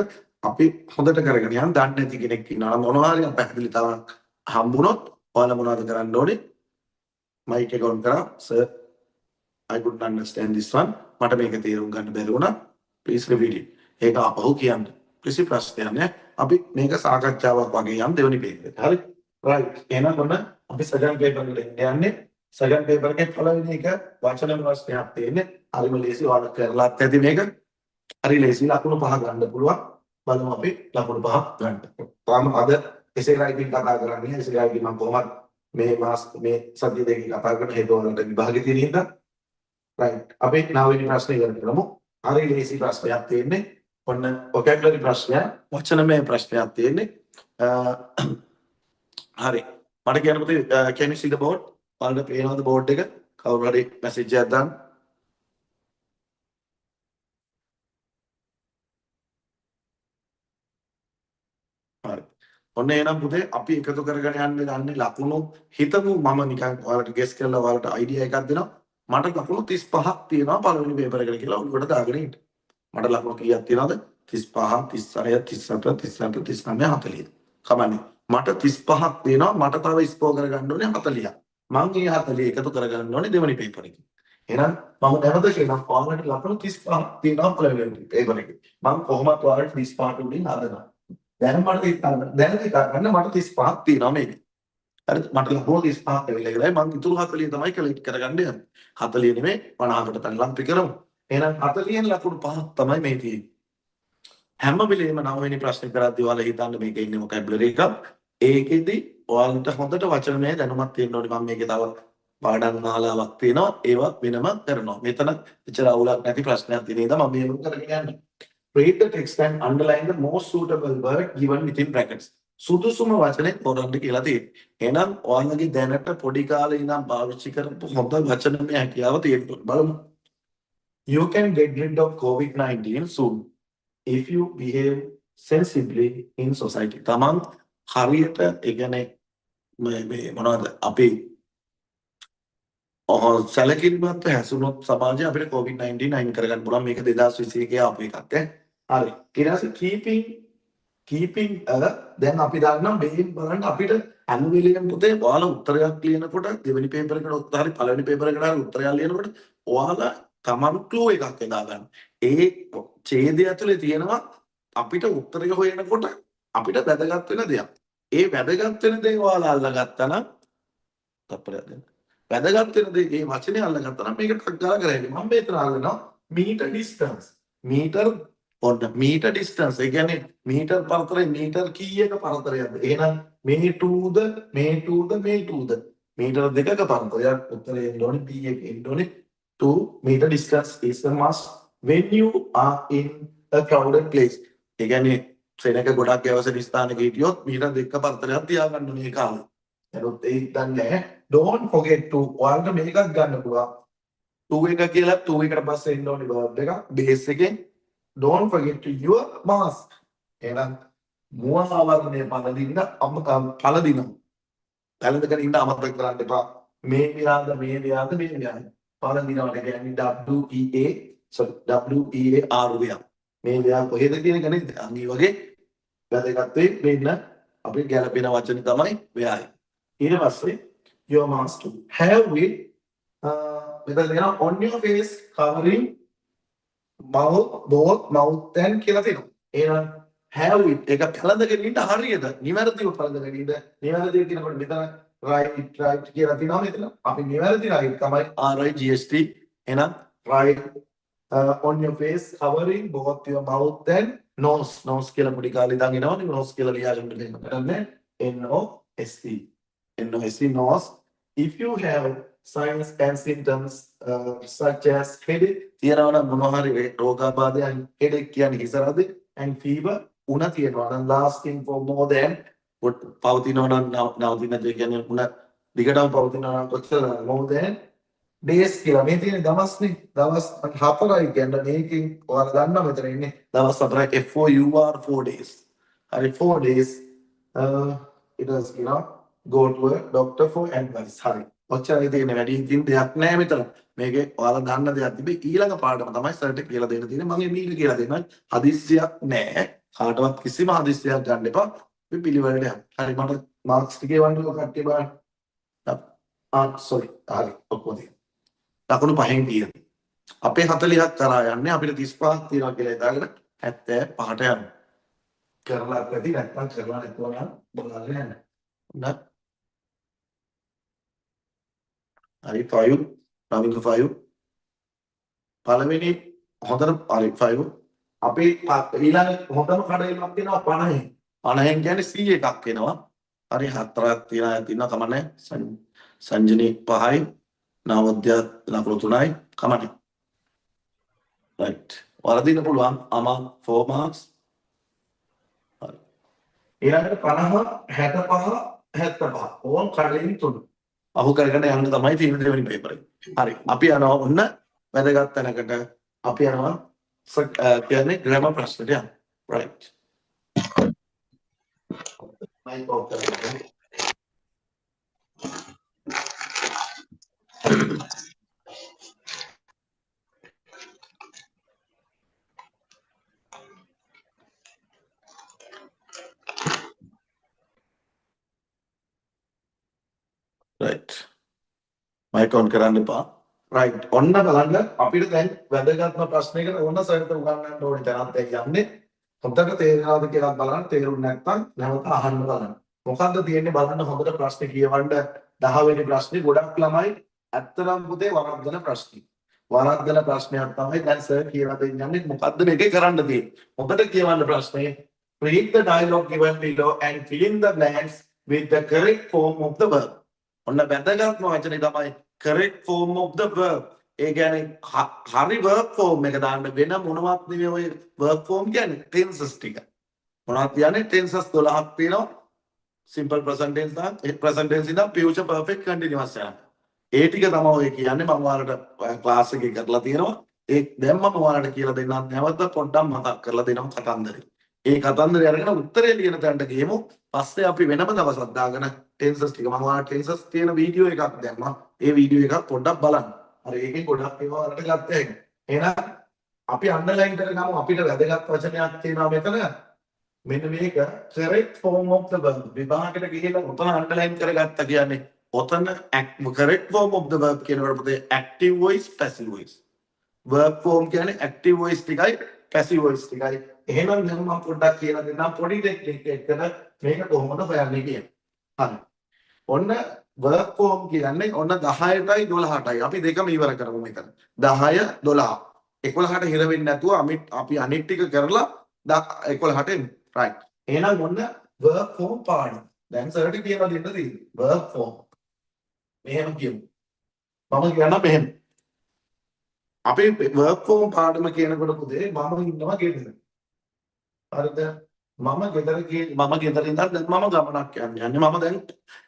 අපි හොඳට කරගෙන යන්න. දන්නේ නැති කෙනෙක් ඉන්නවා නම් මොනවා හරි පැහැදිලි තරම් හම්බුනොත් ඔයාලා මොනවද කරන්න ඕනේ? මයික් එක ඔන් කරා. Sir I couldn't understand this one. මට මේක තේරුම් ගන්න බැරි වුණා. Please repeat it. ඒක අපහු කියන්න. කිසි ප්‍රශ්නයක් නැහැ. අපි මේක සාකච්ඡාවක් වගේ යම් දෙවෙනි පේපර් එක. හරි? right. එහෙනම් ඔන්න අපි සෙකන්ඩ් පේපර් එකට යන්නේ. සෙකන්ඩ් පේපර් එකේ පළවෙනි එක වචන ප්‍රශ්නයක් තියෙන්නේ. හරිම ලේසි. ඔයාලා කරලාත් ඇති මේක. හරි ලේසි. ලකුණු 5 ගන්න පුළුවන්. බලමු අපි ලකුණු 5 ගන්න. තාම අද එසේ රයිටින් කතා කරන්නේ. එසේ රයිටින් මම කොහොමද මේ සතිය දෙකකින් කතා කරන හේතුව වලට විභාගෙ තියෙන හින්දා. right. අපි 9 වෙනි ප්‍රශ්නේ ඉගෙන ගමු. හරි ලේසි ප්‍රශ්නයක් තියෙන්නේ. ඔන්න vocabulary ප්‍රශ්නය. වචනමය ප්‍රශ්නයක් තියෙන්නේ. හරි මට කියන්න පුතේ can you see the board? ඔයාලට පේනවද බෝඩ් එක? කවුරු හරි මැසේජ් එකක් දාන්න. හරි. ඔන්න එහෙනම් පුතේ අපි එකතු කරගෙන යන්නේ ලකුණු හිතමු මම නිකන් ඔයාලට ගෙස් කරලා ඔයාලට අයිඩියා එකක් දෙනවා. මට ලකුණු 35ක් තියෙනවා පළවෙනි පේපර් එකට කියලා ඔළුවට දාගෙන ඉන්න. මට ලකුණු කීයක් තියෙනවද? 35 36 37 38 39 40. කමන්නේ. මට 35ක් තියෙනවා. මට තව ස්කෝර් කරගන්න ඕනේ 40ක්. මම මේ 40 එකතු කරගන්න ඕනේ දෙවෙනි පේපර් එකේ. එහෙනම් මම නැවත කියනවා ඔයාලට ලකුණු 35ක් තියෙනවා පළවෙනි පේපර් එකේ. මම කොහොමද ඔයාලට 35 උඩින් හදනවා. දැන් මට හිතන්න මට 35ක් තියෙනවා මේක. හරිද? මට ලකුණු 35ක් ඇවිල්ලා ඉවරයි. මම ඉතුරු 40 තමයි කලෙක්ට් කරගන්න යන්නේ. 40 නෙමෙයි 50කට පැනලා අපි කරමු. එහෙනම් 40න් ලකුණු 5ක් තමයි මේ තියෙන්නේ. හැම වෙලේම 9 වෙනි ප්‍රශ්නේ කරද්දී ඔයාලා හිතන්න මේක ඉන්නේ vocabulary එකක්. ඒකෙදි ඔයාලට හොඳට වචනමය දැනුමක් තියෙන්න ඕනේ. මම මේකේ තව පාඩම් මාලාවක් තියෙනවා. ඒවා වෙනම කරනවා. මෙතන එච්චර අවුලක් නැති ප්‍රශ්නයක් තියෙන නිසා මම මේක කරගෙන යන්නේ. Read the text and underline the most suitable word given within brackets. සුදුසුම වචනේ තෝරන්න කියලා තියෙනවා. එහෙනම් ඔයාලගේ දැනට පොඩි කාලේ ඉඳන් පාවිච්චි කරපු හොඳ වචනමය හැකියාව තියෙන්න බලමු. You can get rid of COVID-19 soon if you behave sensibly in society. තමන් හරියට ඒ කියන්නේ මේ මොනවද අපි සැලකිලිමත් හැසුනොත් සමාජය අපිට COVID-19 අයින් කරගන්න පුළුවන්. මේක 2021 ආපු එකක් ඈ. හරි. ඊට පස්සේ keeping දැන් අපි දන්නවා මේන් බලන්න අපිට හැම වෙලෙම පුතේ ඔයාලා උත්තරයක් ලියනකොට දෙවෙනි පේපර් එකට උත්තර හරි පළවෙනි පේපර් එකට හරි උත්තරයක් ලියනකොට ඔයාලා තමන් ක්ලූ එකක් එදා ගන්න. ඒ ඡේදය ඇතුලේ තියෙනවා අපිට උත්තරය හොයනකොට අපිට වැදගත් වෙන දෙයක්. ඒ වැදගත් වෙන දේ ඔයාලා අල්ලගත්තා නම් තප්පරයක් දෙන්න. වැදගත් වෙන දේ මේ වචනේ අල්ලගත්තා නම් මේක ටක් ගාලා කරන්නේ. මම මෙතන අල්ලනවා මීටර් ඩිස්ටන්ස්. මීටර් ඔන්න meter distance ඒ කියන්නේ meter පරතරය meter කීයක පරතරයක්ද? එහෙනම් මේ to the meter දෙකක පරතරයක් උත්තරේ එන්න ඕනේ p එක එන්න ඕනේ 2 meter distance is the must when you are in a crowded place. ඒ කියන්නේ සෙනඟ ගොඩක් ගැවසෙන ස්ථානයක හිටියොත් මීටර් දෙකක පරතරයක් තියාගන්න මේ කාලේ. එනොත් ඒක දන්නේ නැහැ. Don't forget to ඔයාලට මේකක් ගන්න පුළුවන්. 2 එක කියලා 2 එකට පස්සේ එන්න ඕනේ verb එක base එකෙන්. Don't forget to your mask. එහෙනම් මුව ආවරණය පළඳින්න පළඳිනවා. පැලඳගෙන ඉන්න අමතක කරන්න එපා. මේ ව්‍යාද පළඳිනවට කියන්නේ WEAR. මේ ව්‍යා කොහෙද කියන එක නේද? අනිත් වගේ වැදගත් වෙයි මෙන්න අපි ගැලපෙන වචන තමයි ව්‍යාය. ඊට පස්සේ your mask to have with මෙතන දෙනවා on your face covering mouth and කියලා තියෙනවා. එහෙනම් have with එක පැලඳගෙන ඉන්න හරියට නිවැරදිව පැලඳගෙන ඉන්න. නිවැරදිව කියනකොට මෙතන right කියලා තියෙනවා මෙතන. අපි නිවැරදි right තමයි RIGST. එහෙනම් right on your face covering both your mouth and nose කියලා පොඩි කාලේ ඉඳන් එනවනේ nose කියලා ලියාගන්න දෙන්න. NOSE nose. If you have signs and symptoms such as headache තියනවා නම් මොනවා හරි රෝගාබාධයන් headache කියන්නේ හිසරද and fever උණ තියනවා නම් lasting for more than පවතිනවා නම් නවතින දේ කියන්නේ උණ දිගටම පවතිනවා නම් කොච්චර more than days කියලා මේ තියෙන දවස්නේ දවස් 4යි කියන්නේ මේකෙන් ඔයාලා දන්නවා මෙතන ඉන්නේ දවස් 4යි FOUR 4 days හරි 4 days it is go to a doctor for advice හරි ඔච්චරයි තියෙන්නේ වැඩි ඉතින් දෙයක් නැහැ මෙතන මේකේ ඔයාලා දන්න දෙයක් තිබේ ඊළඟ පාඩම තමයි සර්ට කියලා දෙන්න තියෙන්නේ මම මේක කියලා දෙන්නම් හදිස්සියක් නැහැ කාටවත් කිසිම හදිස්සියක් ගන්න එපා අපි පිළිවෙලට යන්න හරි මට මාක්ස් ටිකේ වන්දෝ කට්ටිය බලන්න sorry හරි ඔක්කොම ලකුණු 5න් තියෙන. අපේ 40ක් කරා යන්නේ අපිට 35ක් තියනවා කියලා හිතාගෙන 75ට යනවා. කරලා ඇති නැත්නම් කරලා නැතුව නම් බලන්න යන්න. හොඳයි. හරි 5 රවින්ද්‍ර 5 පළවෙනි හොඳට හරි 5 අපි ඊළඟ හොඳම කඩේලක් දෙනවා 50. 50න් කියන්නේ 100 එකක් වෙනවා. හරි 4ක් තියෙනවා කමන්නේ. සංජනී 5යි නවෝදය ලකුණු 3යි කමන්නේ. right. වරදින්න පුළුවන් අම 4 marks. හරි. ඊළඟට 50 65 75 ඕම් කඩේලින් 3. අහු කරගෙන යන්න තමයි තියෙන දෙවෙනි පේපර් එක. හරි. අපි යනවා ඔන්න වැදගත් තැනකට. අපි යනවා කියන්නේ ග්‍රැමර් ප්‍රශ්නට යන්න. right. මයික් ඔෆ් කරගන්න. right. මයික් ඔන් කරන්න එපා. right. ඔන්න බලන්න අපිට දැන් වැදගත්ම ප්‍රශ්නයකට ඕන සර්ට උගන්වන්න ඕනේ තැනක් දැන් යන්නේ. හොඳට තේරෙනවද කියලා බලන්න තේරුන්නේ නැත්නම් නැවත අහන්න බලන්න. මොකද්ද තියෙන්නේ බලන්න හොඳට ප්‍රශ්නේ කියවන්න 10 වෙනි ප්‍රශ්නේ ගොඩක් ළමයි ඇත්තටම පුතේ වරද්දන ප්‍රශ්නේ. වරද්දන ප්‍රශ්නයක් තමයි දැන් සර් කියලා දෙන්නේ මොකද්ද මේකේ කරන්න තියෙන්නේ. හොඳට කියවන්න ප්‍රශ්නේ. Read the dialogue given below and fill in the blanks with the correct form of the verb. ඔන්න වැදගත්ම වචනේ තමයි correct form of the verb. ඒ කියන්නේ හරි verb form එක දාන්න වෙන මොනවත් නෙමෙයි ඔය verb form කියන්නේ tenses ටික. මොනවද කියන්නේ tenses 12ක් තියෙනවා. simple present tense දාන්න present tense ඉඳන් future perfect continuous යන. ඒ ටික තමයි ඔය කියන්නේ මම ඔයාලට ක්ලාස් එකේ කරලා තියෙනවා. ඒ දැන් මම ඔයාලට කියලා දෙන්නම් නැවත පොඩ්ඩක් මතක් කරලා දෙනවා කතන්දරේ. ඒ කතන්දරය අරගෙන උත්තරේ ලියන තැනට ගියමු. පස්සේ අපි වෙනම දවසක් දාගෙන tenses ටික මම ඔයාලට tenses තියෙන වීඩියෝ එකක් දැම්මා. ඒ වීඩියෝ එකක් පොඩ්ඩක් බලන්න. හරි ඒකෙන් ගොඩක් ඒවා වලට ගත්තා හැකියි. එහෙනම් අපි අන්ඩර්ලයින් කරගමු අපිට වැදගත් වචනයක් තියෙනවා මෙතන. මෙන්න මේක correct form of the verb. විභාගයට ගිහිල්ලා උතන අන්ඩර්ලයින් කරගත්තා කියන්නේ ඔතන correct form of the verb කියනකොට පුතේ active voice passive voice. verb form කියන්නේ active voice ටිකයි passive voice ටිකයි. එහෙනම් දැන් මම පොඩ්ඩක් කියලා දෙන්නම් පොඩි ටෙක්නික් එකකට මේක කොහොමද හොයන්නේ කියන්නේ. හරි. ඔන්න verb form කියන්නේ ඔන්න 10ටයි 12ටයි. අපි දෙකම ඉවර කරමු මෙතන. 10 12. 11ට හිර වෙන්නේ නැතුව අපි අනිත් ටික කරලා 11ට එමු. right. එහෙනම් ඔන්න verb form පාඩම. දැන් සර්ටි කියලා දෙන්න තියෙන්නේ. verb form. මෙහෙම කියමු. මම කියනවා මෙහෙම. අපි verb form පාඩම කියනකොට පුතේ මම ඉන්නවා ගෙදර. හරිද? මම ගෙදර ඉඳන් දැන් මම ගමනක් යන්නේ. මම දැන්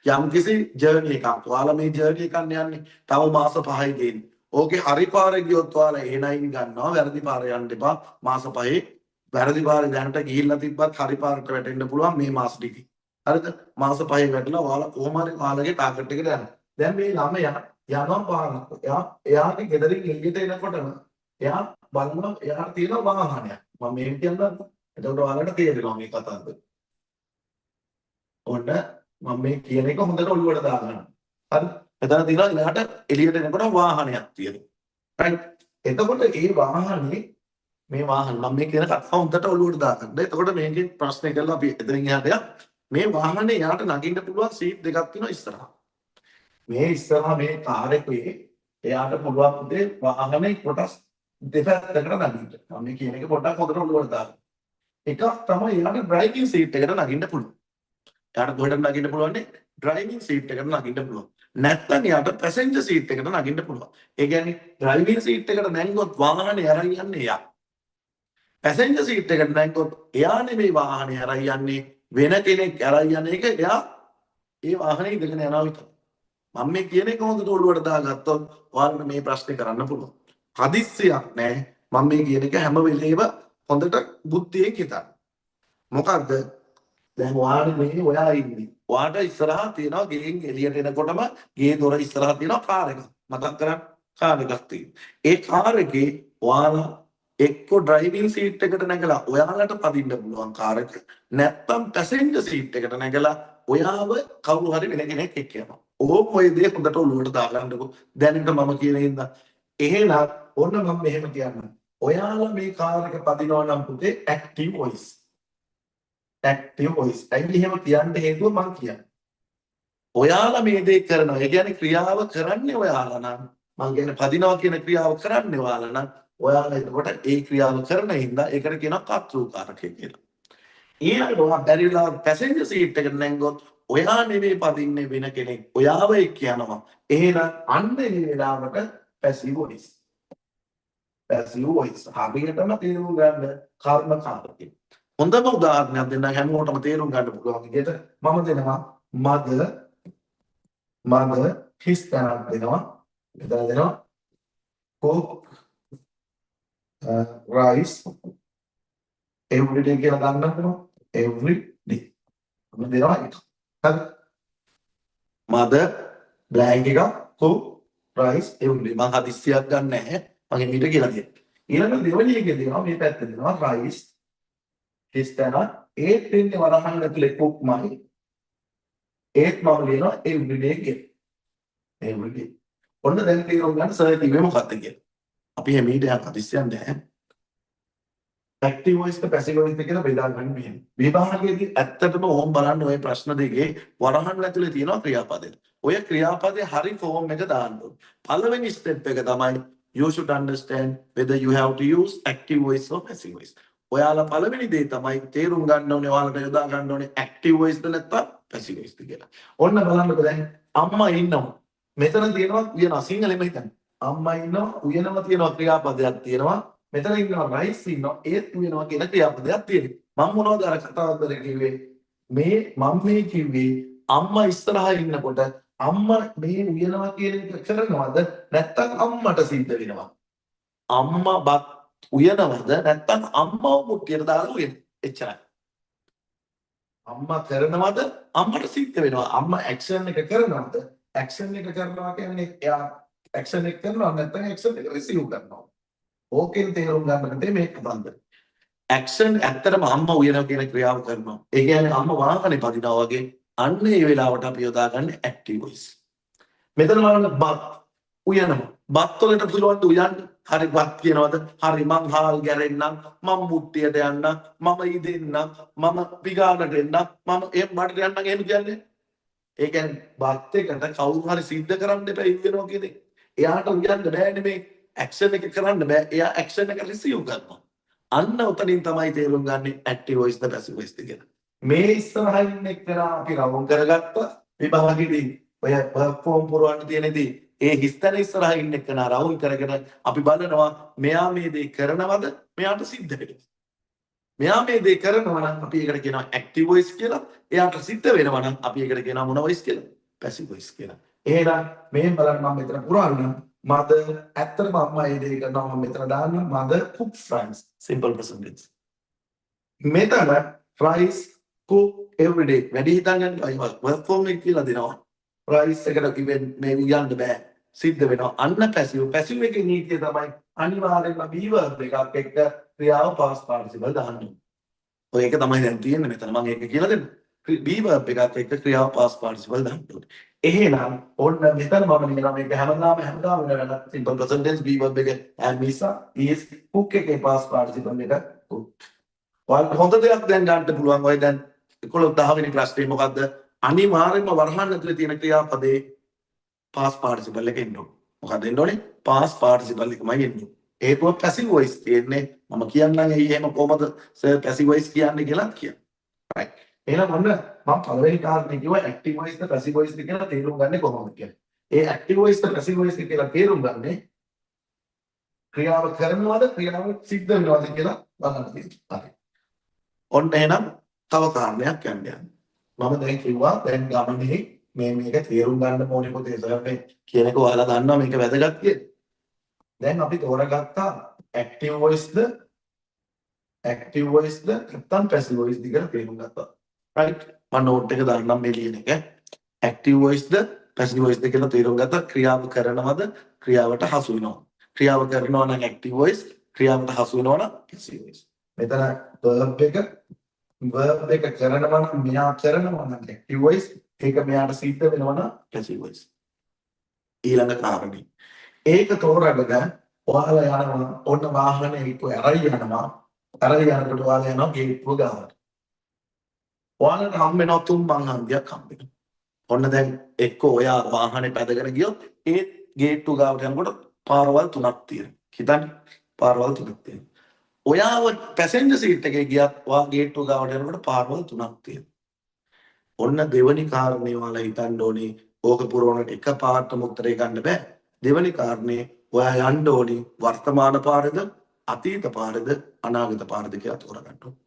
යම්කිසි ජර්නි එකක්. ඔයාලා මේ ජර්නි එකක් යන්නේ. තව මාස 5යි තියෙන්නේ. ඕකේ හරි පාරේ ගියොත් ඔයාලා A9 ගන්නවා. වැරදි පාරේ යන්න එපා. මාස 5ේ වැරදි පාරේ දැනට ගිහිල්ලා තිබ්බත් හරි පාරට වැටෙන්න පුළුවන් මේ මාස ටිකේ. හරිද? මාස 5ේ වැටලා ඔයාලා කොහොම හරි ඔයාලගේ ටාගට් එකට යනවා. දැන් මේ ළමයා යනවා පාරක්. එයාගේ ගෙදරින් එළියට එනකොටම එයා බලනවා එයාට තියෙන වාහනයක්. මම මේ කියන්නම්. එතකොට ඔයාලට තේරෙනවා මේ කතාව. ඔන්න මම මේ කියන එක හොඳට ඔළුවට දාගන්න. හරි? එතන තියෙනවා එයාට එළියට එනකොට වාහනයක් තියෙනවා. right? එතකොට ඒ වාහනේ මේ වාහන මම මේ කියන කතාව හොඳට ඔළුවට දාගන්න. එතකොට මේකේ ප්‍රශ්නේ කරලා අපි එතනින් එහාට මේ වාහනේ එයාට නගින්න පුළුවන් සීට් දෙකක් තියෙනවා ඉස්සරහා. මේ ඉස්සරහා මේ කාර් එකේ එයාට පුළුවන් පුතේ වාහනේ කොටස් දෙපැත්තකට නගින්න. මම මේ කියන එක පොඩ්ඩක් හොඳට ඔළුවට දාගන්න. එකක් තමයි එයාට ඩ්‍රයිවිං සීට් එකට නගින්න පුළුවන්. එයාට කොහෙට නගින්න පුළුවන්නේ? ඩ්‍රයිවිං සීට් එකට නගින්න පුළුවන්. නැත්නම් එයාට පැසෙන්ජර් සීට් එකට නගින්න පුළුවන්. ඒ කියන්නේ ඩ්‍රයිවිං සීට් එකට නැංගොත් වාහනේ අරන් යන්නේ එයා. පැසෙන්ජර් සීට් එකට නැංගොත් එයා නෙමෙයි වාහනේ අරන් යන්නේ වෙන කෙනෙක් අරන් යන එක එයා ඒ වාහනේ ඉඳගෙන යනවා විතරයි. මම මේ කියන එක හොඳට ඔළුවට දාගත්තොත් ඔයාලට මේ ප්‍රශ්නේ කරන්න පුළුවන්. හදිස්සියක් නැහැ. මම මේ කියන එක හැම වෙලේම හොඳට බුද්ධියෙන් හිතන්න. මොකද්ද? දැන් ඔයාලා මේ ඔයා ඉන්නේ. ඔයාට ඉස්සරහා තියෙනවා ගෙලින් එළියට එනකොටම ගේ දොර ඉස්සරහා තියෙනවා කාර් එකක්. මතක් කරගන්න කාර් එකක් තියෙනවා. ඒ කාර් එකේ ඔයාලා එක්ක ඩ්‍රයිවිං සීට් එකට නැගලා ඔයාලට පදින්න පුළුවන් කාර් එක. නැත්තම් පැසෙන්ජර් සීට් එකට නැගලා ඔයාව කවුරු හරි වෙන කෙනෙක් එක්ක යනවා. ඕක ඔය දේ හොඳට ඔළුවට දාගන්නකො. දැනට මම කියන හින්දා. එහෙනම් ඔන්න මම මෙහෙම කියන්නම්. ඔයාලා මේ කාර් එක පදිනවා නම් පුතේ ඇක්ටිව් වොයිස්. Active voice. ඇයි එහෙම කියන්න හේතුව මම කියන්නේ. ඔයාලා මේ දේ කරනවා. ඒ කියන්නේ ක්‍රියාව කරන්නේ ඔයාලා නම් මම කියන්නේ පදිනවා කියන ක්‍රියාව කරන්නේ ඔයාලා නම් ඔයාලා එතකොට ඒ ක්‍රියාව කරන හින්දා ඒකට කියනවා කර්තෘකාරකය කියලා. ඊළඟට ඔයා බැරිලා පැසෙන්ජර් සීට් එකට නැංගොත් ඔයා නෙවෙයි පදින්නේ වෙන කෙනෙක්. ඔයාව එක්ක යනවා. එහෙනම් අන්න ඒ වෙලාවට පැසිව් වොයිස්. Passive voice. හරියටම තේරුම් ගන්න කර්මකාරකය. හොඳම උදාහරණයක් දෙන්නම් හැමෝටම තේරුම් ගන්න පුළුවන් විදිහට මම දෙනවා මද හිස් තැනක් දෙනවා. මෙතන දෙනවා cook rice every day කියලා ගන්න පුළුවන්. every day. මම දෙනවා ඒක. හරි. මද blank එක cook rice every day. මම හදිස්සියක් ගන්න නැහැ. මම ඊට කියලා දෙන්න. ඊළඟ දෙවෙනි එකේ දෙනවා මේ පැත්තේ දෙනවා rice හිස්තැන ඒත් වෙන්නේ වරහන් ඇතුලේ කුක්මයි ඒත් මම ලියනවා everyday කියලා. everyday. ඔන්න දැන් තේරුම් ගන්න සර් කිව්වේ මොකක්ද කියලා. අපි හැමීට යන හදිස්සියක් නැහැ. ඇක්ටිව් වොයිස් එක පැසිව් වොයිස් එක කියලා බෙදා ගන්න මෙහෙම. විභාගයේදී ඇත්තටම ඕම් බලන්න ওই ප්‍රශ්න දෙකේ වරහන් ඇතුලේ තියෙනවා ක්‍රියාපදේ. ඔය ක්‍රියාපදේ හරි ෆෝම් එක දාන්න ඕනේ. පළවෙනි ස්ටෙප් එක තමයි you should understand whether you have to use active voice or passive voice. ඔයාලා පළවෙනි දේ තමයි තේරුම් ගන්න ඕනේ ඔයාලට යොදා ගන්න ඕනේ ඇක්ටිව් වොයිස් ද නැත්නම් පැසිව් වොයිස් ද කියලා. ඔන්න බලන්නකෝ දැන් අම්මා ඉන්නවා. මෙතන තියෙනවා කියනවා සිංහලෙම හිතන්න. අම්මා ඉන්නවා උයනවා තියෙනවා ක්‍රියාපදයක් තියෙනවා. මෙතන ඉන්නවා රයිස් ඉන්නවා ඒත් උයනවා කියන ක්‍රියාපදයක් තියෙනවා. මම මොනවද අර කතාවතර කිව්වේ? මම මේ කිව්වේ අම්මා ඉස්සරහා ඉන්නකොට අම්මා මේ උයනවා කියන එක කරනවද නැත්නම් අම්මට සිද්ධ වෙනවා? අම්මා බත් උයනවද නැත්නම් අම්මව මුට්ටියට දාලා උයන. එච්චරයි. අම්මා කරනවද අම්මට සිද්ධ වෙනවා. අම්මා ඇක්ෂන් එක කරනවද? ඇක්ෂන් එක කරනවා කියන්නේ එයා ඇක්ෂන් එක කරනවා නැත්නම් ඇක්ෂන් එක රිසීව් කරනවා. ඕකෙන් තේරුම් ගන්නකට මේක බඳ. ඇක්ෂන් ඇත්තටම අම්මා උයනවා කියන ක්‍රියාව කරනවා. ඒ කියන්නේ අම්මා වාහනේ පදිනවා වගේ අන්න ඒ වෙලාවට අපි යොදාගන්නේ ඇක්ටිව් වොයිස්. මෙතන බලන්න බත් උයනවා. බත් වලට පුළුවන් උයන්න. හරි බත් කියනවද? හරි මං හාල් ගැරෙන්නම්, මම මුට්ටියට යන්නම්, මම ඉදෙන්නම්, මම පිගානට එන්නම්, මම එම් බඩට යන්නම් එහෙම කියන්නේ. ඒ කියන්නේ බත් එකට කවුරු හරි සිද්ධ කරන්න එපා ඉවෙනවා කියන්නේ. එයාට උයන්න බෑනේ මේ ඇක්ෂන් එක කරන්න බෑ. එයා ඇක්ෂන් එක රිසීව් කරනවා. අන්න උතනින් තමයි තේරුම් ගන්නේ ඇක්ටිව් වොයිස්ද පැසිව් වොයිස්ද කියලා. මේ ඉස්සරහින් එක්කලා අපි රවුම් කරගත්තා විභාගෙදී ඔය වර්ක් ෆෝම් පුරවන්න තියෙනදී ඒ හිස්තැන ඉස්සරහින් එක්කලා රවුම් කරගෙන අපි බලනවා මෙයා මේ දේ කරනවද මෙයාට සිද්ධ වෙනවද. මෙයා මේ දේ කරනවා නම් අපි ඒකට කියනවා ඇක්ටිව් වොයිස් කියලා. එයාට සිද්ධ වෙනවා නම් අපි ඒකට කියනවා මොන වොයිස් කියලා? පැසිව් වොයිස් කියලා. එහෙනම් මේ බලන්න මම මෙතන පුරවන්න mother ඇත්තටම අම්මා ඒ දේ කරනවා මම මෙතන දාන්න mother cooks rice simple present tense. මෙතන rice cook every day වැඩි හිතන්න යන්න work form එක කියලා දෙනවා. rice එකට ඉවෙන් මේ යන්න බෑ. සිද්ධ වෙනවා. අන්න පැසිව් එකේ නීතිය තමයි අනිවාර්යෙන්ම be verb එකක් එක්ක ක්‍රියාව past participle දාන්න. ඔය එක තමයි දැන් තියෙන්නේ මෙතන මම ඒක කියලා දෙන්න. be verb එකත් එක්ක ක්‍රියාව past participle දාන්න ඕනේ. එහෙනම් ඔන්න මෙතන මම නිකන් මේක හැමදාම වෙන simple present tense be verb එක am is is cook එකේ past participle එක cooked. ඔයාලට හොඳ දෙයක් දැන් ගන්න පුළුවන්. ඔය දැන් 11 වෙනි ප්‍රශ්නේ මොකද්ද? අනිවාර්යෙන්ම වරහන් ඇතුලේ තියෙන ක්‍රියාපදේ past participle එක එන්න ඕනේ. මොකක්ද එන්න ඕනේ? past participle එකමයි එන්නේ. ඒකව passive voice තියෙන්නේ. මම කියන්නම් එයි එහෙම කොහමද සර් passive voice කියන්නේ කියලා කියන්න. right. එහෙනම් ඔන්න මම පළවෙනි කාරණේ කිව්වා active voice ද passive voice ද කියලා තේරුම් ගන්නේ කොහොමද කියලා. ඒ active voice ද passive voice ද කියලා තේරුම් ගන්නේ ක්‍රියාව කරනවද ක්‍රියාව සිද්ධ වෙනවද කියලා බලන්න තියෙනවා. හරි. ඔන්න එහෙනම් තව කාරණයක් යන්න. මම දැන් කිව්වා දැන් ගමනේ මේක තේරුම් ගන්න ඕනේ පොතේ සර් මේ කියන එක ඔයාලා දන්නවා මේක වැදගත් කියලා. දැන් අපි තෝරගත්තා active voice ද නැත්නම් passive voice ද කියලා තේරුම් ගත්තා. right. මම නෝට් එක දාන්නම් මේ ලියන එක. active voice ද passive voice ද කියලා තේරුම් ගත්තා. ක්‍රියාව කරනවද ක්‍රියාවට හසු වෙනවද. ක්‍රියාව කරනවා නම් active voice ක්‍රියාවට හසු වෙනවා නම් passive voice. මෙතන verb එක කරනවා නම් මෙයා කරනවා නම් active voice ඒක මෙයාට සිද්ධ වෙනවා නම් passive voice. ඊළඟ කාරණේ. ඒක තෝරගෙන ඔයාලා යනවා ඔන්න වාහනේ ඉක්ක අරයි යනවා. අරයි යනකොට ඔයාලා යනවා ගේට්ටුව ගාවට. ඔයාලට හම් වෙනවා 3 මංහන්දියක් හම් වෙනවා. ඔන්න දැන් එක්ක ඔයා වාහනේ පැදගෙන ගියොත් ඒ ගේට්ටුව ගාවට යනකොට පාරවල් 3ක් තියෙනවා. හිතන්න පාරවල් 3ක් තියෙනවා. ඔයාව පැසෙන්ජර් සීට් එකේ ගියත් ඔයා ගේට්ටුව ගාවට යනකොට පාරවල් 3ක් තියෙනවා. ඔන්න දෙවනි කාරණේ ඔයාලා හිතන්න ඕනේ ඕක පුරවනට එක පාරටම උත්තරේ ගන්න බෑ. දෙවනි කාරණේ ඔයා යන්න ඕනේ වර්තමාන පාරද අතීත පාරද අනාගත පාරද කියලා තෝරගන්න ඕනේ.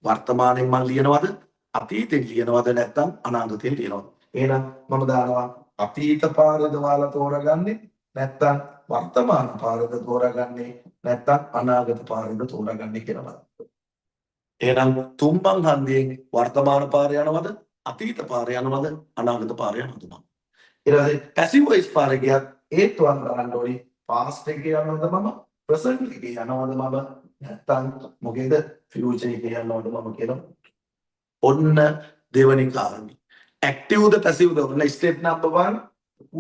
වර්තමානයෙන් මම ලියනවද අතීතයෙන් ලියනවද නැත්නම් අනාගතයෙන් ලියනවද? එහෙනම් මම දානවා අතීත පාරද ඔයාලා තෝරගන්නේ නැත්නම් වර්තමාන පාරද තෝරගන්නේ නැත්නම් අනාගත පාරද තෝරගන්නේ කියලා බලන්න. එහෙනම් 3 මංහන්දියෙන් වර්තමාන පාර යනවද අතීත පාර යනවද අනාගත පාර යනවද? ඊට පස්සේ passive voice පාර ගියත් ඒත් ඔයාලා බලන්න ඕනේ past එකේ යනවද මම present එකේ යනවද මම නැත්නම් මොකේද future එකේ යනවද මම කියලා. ඔන්න දෙවනි කාරණේ. active ද passive ද ඔන්න step number 1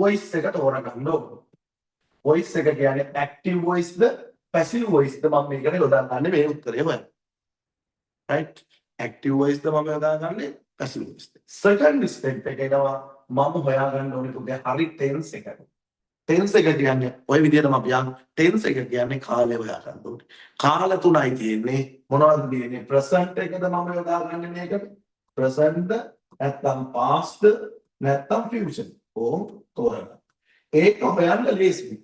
voice එක තෝරගන්න ඕනේ. voice එක කියන්නේ active voice ද passive voice ද මම මේකට යොදාගන්නේ මේ උත්තරේ හොයන්න. right. active voice ද මම යොදාගන්නේ passive voice ද. second step එක එනවා මම හොයාගන්න ඕනේ පුතේ හරි tense එක. tense එක කියන්නේ ඔය විදිහටම අපි යන් tense එක කියන්නේ කාලය හොයාගන්න ඕනේ. කාල තුනයි තියෙන්නේ. මොනවද තියෙන්නේ? present එකද මම යොදාගන්නේ මේකට? present ද නැත්නම් past ද නැත්නම් future. ඕම් තෝරගන්න. ඒක හොයන්න ලේසියි.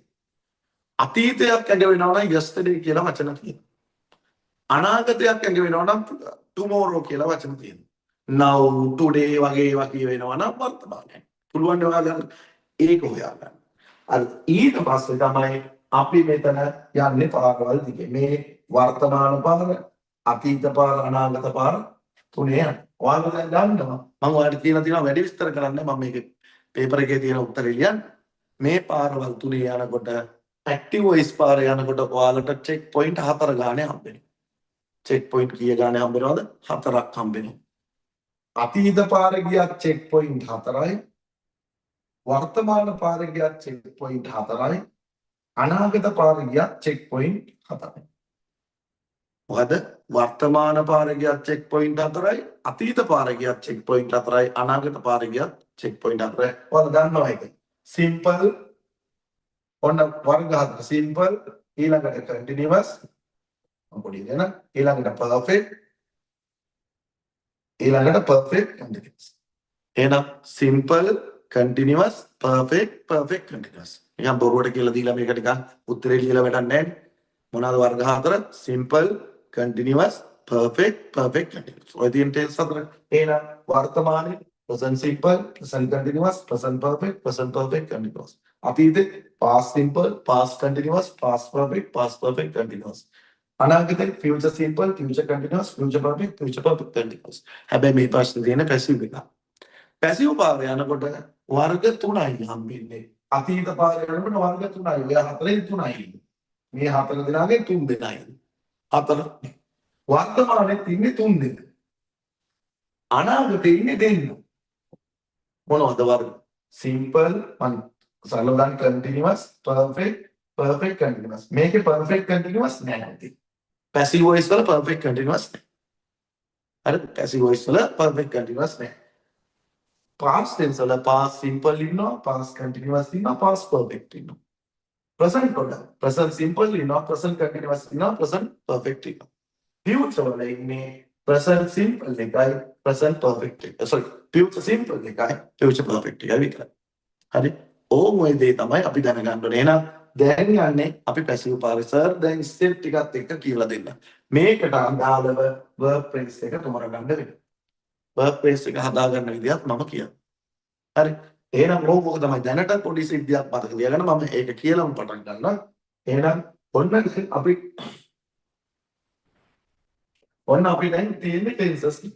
අතීතයක් ඇඟ වෙනවා නම් yesterday කියලා වචන තියෙනවා. අනාගතයක් ඇඟ වෙනවා නම් tomorrow කියලා වචන තියෙනවා. now today වගේ ඒවා කියවෙනවා නම් වර්තමානයි. පුළුවන් ඔයාලා ඒක හොයාගන්න. අර ඊට පස්සේ තමයි අපි මෙතන යන්නේ පාරවල් දිගේ. මේ වර්තමාන පාර, අතීත පාර, අනාගත පාර තුනේ යන. ඔයාලා දැන් දන්නවා. මම ඔයාලට කියලා තියෙනවා වැඩි විස්තර කරන්න මම මේක පේපර් එකේ තියෙන උත්තරේ ලියන්න. මේ පාරවල් තුනේ යනකොට active voice පාර යනකොට ඔයාලට check point 4 ගානේ හම්බෙනවා. check point කීය ගානේ හම්බෙනවද? 4ක් හම්බෙනවා. අතීත පාර ගියත් check point 4යි. වර්තමාන පාර ගියත් check point 4යි. අනාගත පාර ගියත් check point 4යි. මොකද වර්තමාන පාර ගියත් check point 4යි. අතීත පාර ගියත් check point 4යි. අනාගත පාර ගියත් check point 4යි. ඔයාලා දන්නවා ඒක. simple ඔන්න වර්ග හතර simple ඊළඟට continuous පොඩි දෙන ඊළඟට perfect ඊළඟට perfect continuous එහෙනම් simple continuous perfect continuous නිකන් බොරුවට කියලා දීලා මේක නිකන් උත්තරේ ලියලා වැඩක් නැහැ මොනවාද වර්ග හතර simple continuous perfect continuous ඔය තියෙන tense හතර එහෙනම් වර්තමානයේ present simple present continuous present perfect continuous අතීතේ past simple past continuous past perfect continuous අනාගතේ future simple future continuous future perfect continuous හැබැයි මේ ප්‍රශ්නේ තියෙන passive එක පැසිව් පාර යනකොට වර්ග 3යි හම්බෙන්නේ. අතීත පාර යනකොට වර්ග 3යි. ඔය හතරෙන් 3යි. මේ හතර දෙනාගෙන් 3 දෙනයි. හතර වර්තමානයේ ඉන්නේ 3 දෙනෙක්. අනාගතේ ඉන්නේ දෙන්න. මොනවද වර්ග? simple සරලවම continuous perfect continuous. මේකේ perfect continuous නැහැ. passive voice වල perfect continuous නැහැ. හරිද? passive voice වල perfect continuous නැහැ. past tense වල past simple ඉන්නවා past continuous ඉන්නවා past perfect ඉන්නවා present වල present simple ඉන්නවා present continuous ඉන්නවා present perfect ඉන්නවා future වල ඉන්නේ present simple එකයි present perfect එක sorry future simple එකයි future perfect එකයි විතරයි හරි ඕම ඔය දේ තමයි අපි දැනගන්න ඕනේ එහෙනම් දැන් යන්නේ අපි passive පාරේ සර් දැන් step ටිකත් එක්ක කියලා දෙන්න මේකට අදාළව verb phrase එක තෝරගන්න වෙනවා verb phrase එක හදාගන්න විදිහත් මම කියනවා. හරි. එහෙනම් ඕක තමයි දැනට පොඩි සිද්ධියක් මතක තියාගන්න මම ඒක කියලාම පටන් ගන්නවා. එහෙනම් ඔන්න අපි දැන් තියෙන්නේ tenses.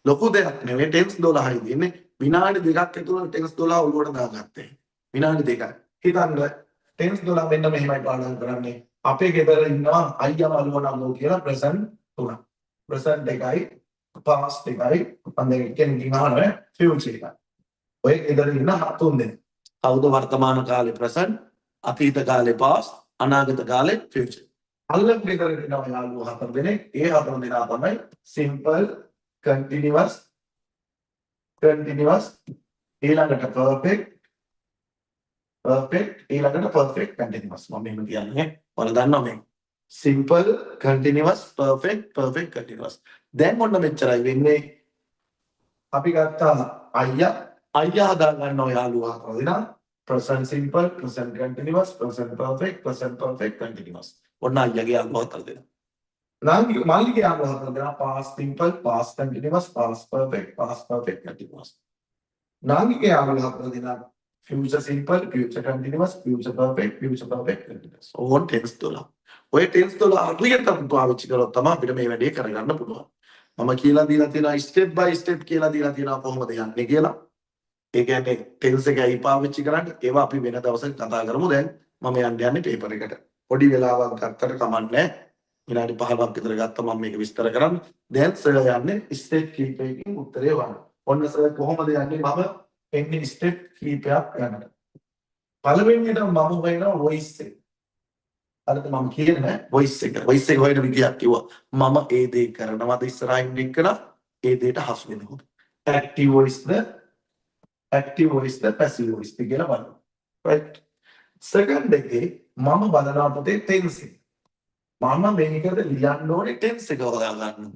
ලොකු දෙයක් නෙවෙයි tense 12යි තියෙන්නේ. විනාඩි දෙකක් ඇතුළත tense 12 ඔළුවට දාගත්තේ. විනාඩි දෙකක්. හිතන්න tense 12 මෙන්න මෙහෙමයි පාඩම් කරන්නේ. අපේ ගෙදර ඉන්නවා අයියා මල්ලෝ නංගෝ කියලා present තුනක්. present එකයි past එකයි මම දැන් කෙනෙක්ගෙන් අහනවා future එකයි. ඔය ගෙදර ඉන්න හතුන් දෙනෙක්. කවුද වර්තමාන කාලේ present, අතීත කාලේ past, අනාගත කාලේ future. අල්ලන් ගෙදර ඉන්නවා යාළුවෝ හතර දෙනෙක්. ඒ හතර දෙනා තමයි simple, continuous ඊළඟට perfect ඊළඟට perfect continuous. මම මෙහෙම කියන්නේ. ඔයාලා දන්නවා මේ simple, continuous, perfect continuous. දැන් ඔන්න මෙච්චරයි වෙන්නේ. අපි ගත්තා අයියා හදා ගන්නවා යාළුවා හතර දෙනා. present simple, present continuous, present perfect continuous. ඔන්න අයියාගේ යාළුවා හතර දෙනා. මල්ලිගේ යාළුවා හතර දෙනා past simple, past continuous, past perfect continuous. නාගිගේ යාළුවා හතර දෙනා future simple, future continuous, future perfect continuous. ඕන් tense 12. ඔය tense 12 හරියට පාවිච්චි කරොත් තමයි අපිට මේ වැඩේ කරගන්න පුළුවන්. මම කියලා දීලා තියෙනවා step by step කියලා දීලා තියෙනවා කොහොමද යන්නේ කියලා. ඒ කියන්නේ tense එක ඇයි පාවිච්චි කරන්නේ? ඒවා අපි වෙන දවසක කතා කරමු. දැන් මම යන්නේ පේපර් එකට. පොඩි වෙලාවක් ගත්තට කමන්නේ. විනාඩි 15ක් විතර ගත්තා මම මේක විස්තර කරන්න. දැන් සර් යන්නේ step කීපයකින් උත්තරේ වහන්න. ඔන්න සර් කොහොමද යන්නේ? මම එන්නේ step කීපයක් යනකට. පළවෙනියට මම හොයනවා voice එක. අරද මම කියන්නේ voice එක හොයන විදියක් කිව්වා. මම ඒ දේ කරනවාද ඉස්සරහින් එක්කලා ඒ දේට හසු වෙනකොට. active voice ද passive voice ද කියලා බලන්න. right. second එකේ මම බලනවා පුතේ tense එක. මම මේකද ලියන්න ඕනේ tense එක හොයාගන්න.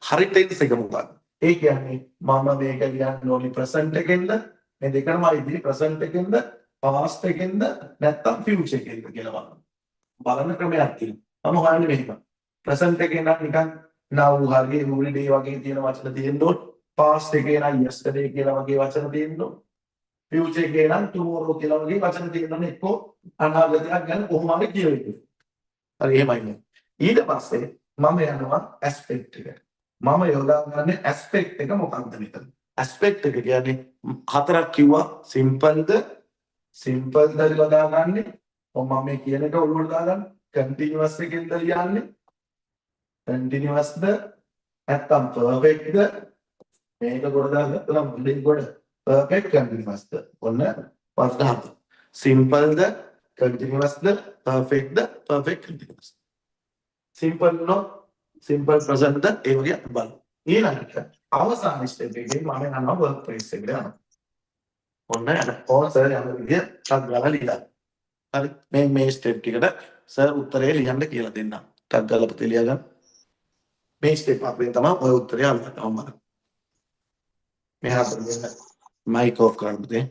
හරි tense එක මොකක්ද? ඒ කියන්නේ මම මේක ලියන්න ඕනේ present එකෙන්ද මේ දෙකම ඉදිරි present එකෙන්ද past එකෙන්ද නැත්නම් future එකෙන්ද කියලා බලන්න. බලන ක්‍රමයක් තියෙනවා. මම හොයන්නේ මෙහෙම. present එකේ නම් නිකන් now හරි every day වගේ තියෙන වචන තියෙන්න ඕනේ. past එකේ නම් yesterday කියලා වගේ වචන තියෙන්න ඕනේ. future එකේ නම් tomorrow කියලා වගේ වචන තියෙන්න ඕනේ. එක්කෝ අනාගතයක් ගැන කොහොම හරි කියවෙන්නේ. හරි එහෙමයි. ඊට පස්සේ මම යනවා aspect එකට. මම යොදාගන්නේ aspect එක මොකක්ද මෙතන? aspect එක කියන්නේ හතරක් කිව්වා simple ද යොදාගන්නේ. මම මේ කියන එක ඔළුවට දාගන්න. continuous එකෙන්ද ලියන්නේ? continuous ද නැත්නම් perfect ද? මේක කොට දාගත්තා මුලින් කොට perfect continuous ද? ඔන්න පස්ස simple ද continuous ද perfect continuous. simple නෝ simple present ද ඒ වගේ බලන්න. ඊළඟට අවසාන ස්ටෙප් එකේ මම යනවා work phrase එකට යනවා. ඔන්න ඕන සර් යන විදිය ටක් ගාලා ලියලා. හරි. මේ ස්ටෙප් ටිකට සර් උත්තරේ ලියන්න කියලා දෙන්නම්. ටක් ගාලා පුතේ ලියා ගන්න. මේ ස්ටෙප් අපෙන් තමයි ඔය උත්තරේ අල්ලන්න ඕන. මෙහා දෙන්න මයික් ඔෆ් කරන්න පුතේ.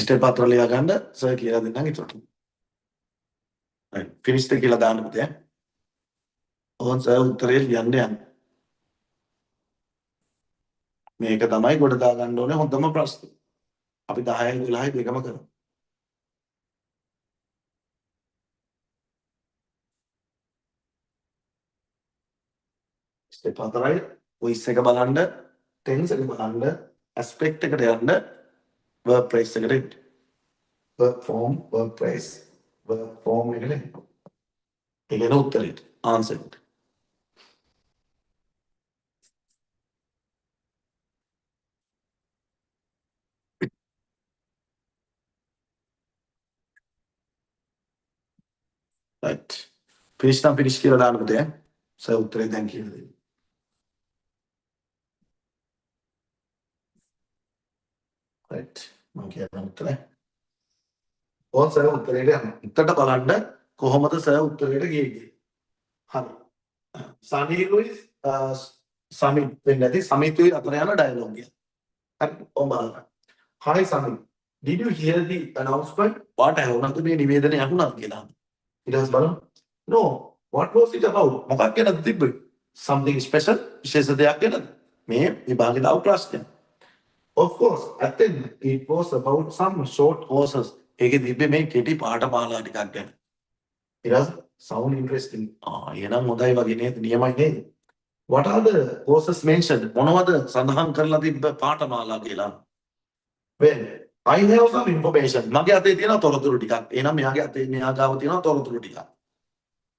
ස්ටෙප් හතර ලියා ගන්න සර් කියලා දෙන්නම් ඒකට. හරි. ෆිනිෂ්ද කියලා දාන්න පුතේ. ඕන් සර් උත්තරේ ලියන්න යන්න. මේක තමයි ගොඩ දා ගන්න ඕනේ හොඳම ප්‍රශ්නේ. අපි 10යි 12යි දෙකම කරමු. ස්ටෙප් හතරයි වොයිස් එක බලන්න, ටෙන්ස් එක බලන්න, ඇස්පෙක්ට් එකට යන්න, verb phrase එකට එන්න. verb form, verb phrase, verb form එකට එන්න. ඒ කියන උත්තරේ answer එක. right. finish නම් finish කියලා දාන්න පුතේ. සර් උත්තරේ දැන් කියලා දෙන්න. right. මම කියන උත්තරේ. ඕන් සර් උත්තරේට යන්න. උත්තරට බලන්න කොහොමද සර් උත්තරේට ගියේ. හරි. සනි ලුයිස් සමිත් වෙන්නේ නැති සමිතුයි අතර යන ඩයලොග් එක. හරි. ඔබ බලන්න. hi Sami, did you hear the announcement? What ඇහුණාද මේ නිවේදනය ඇහුණාද කියලා. ඊට පස්සේ බලන්න. No, what was it about? මොකක් ගැනද තිබ්බේ? Something special? විශේෂ දෙයක් ගැනද? මේ විභාගෙ දාපු ප්‍රශ්නය. Of course, at the end, it was about some short courses. ඒකේ තිබ්බේ මේ කෙටි පාඨමාලා ටිකක් ගැන. ඊට පස්සේ sound interesting. එහෙනම් හොඳයි වගේ නේද? නියමයි නේද? What are the courses mentioned? මොනවද සඳහන් කරලා තිබ්බ පාඨමාලා කියලා? Well, I have some information. මගේ අතේ තියෙන තොරතුරු ටිකක්. එහෙනම් මෙයාගේ අතේ මෙයා ගාව තියෙන තොරතුරු ටිකක්.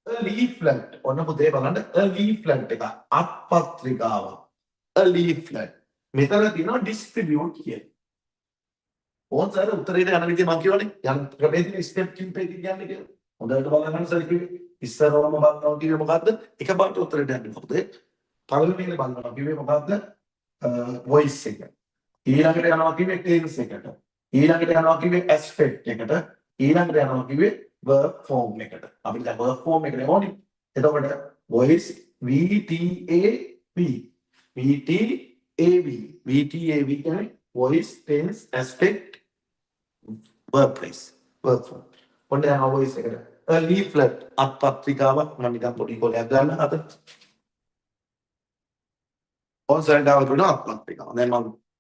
A leaflet. ඔන්න පුතේ බලන්න a leaflet එක. අත්පත්‍රිකාව. A leaflet. මෙතන තියෙනවා distribute කියන. ඕන් සර් උත්තරේට යන විදිහ මම කියවනේ. යන ක්‍රමයේ තියෙන ස්ටෙප් කිහිපයකින් යන්නේ කියලා. හොඳට බලන්න සර් කිව්වේ. ඉස්සරවම බලනවා කිව්වේ මොකද්ද? එකපාරට උත්තරේට යන්නේ පුතේ. පළවෙනියට බලනවා කිව්වේ මොකද්ද? voice එක. ඊළඟට යනවා කිව්වේ tense එකට. ඊළඟට යනවා කිව්වේ aspect එකට. ඊළඟට යනවා කිව්වේ verb form එකට. අපි දැන් verb form එකට යමෝනේ. එතකොට voice VTAV කියන්නේ voice tense aspect verb phrase verb form. ඔන්න යනවා voice එකට. a leaflet අත්පත්‍රිකාවක් මම නිකන් පොඩි කොලයක් ගන්න අත. ඔන් සර් ගාව තුන අත්පත්‍රිකාව. දැන් මම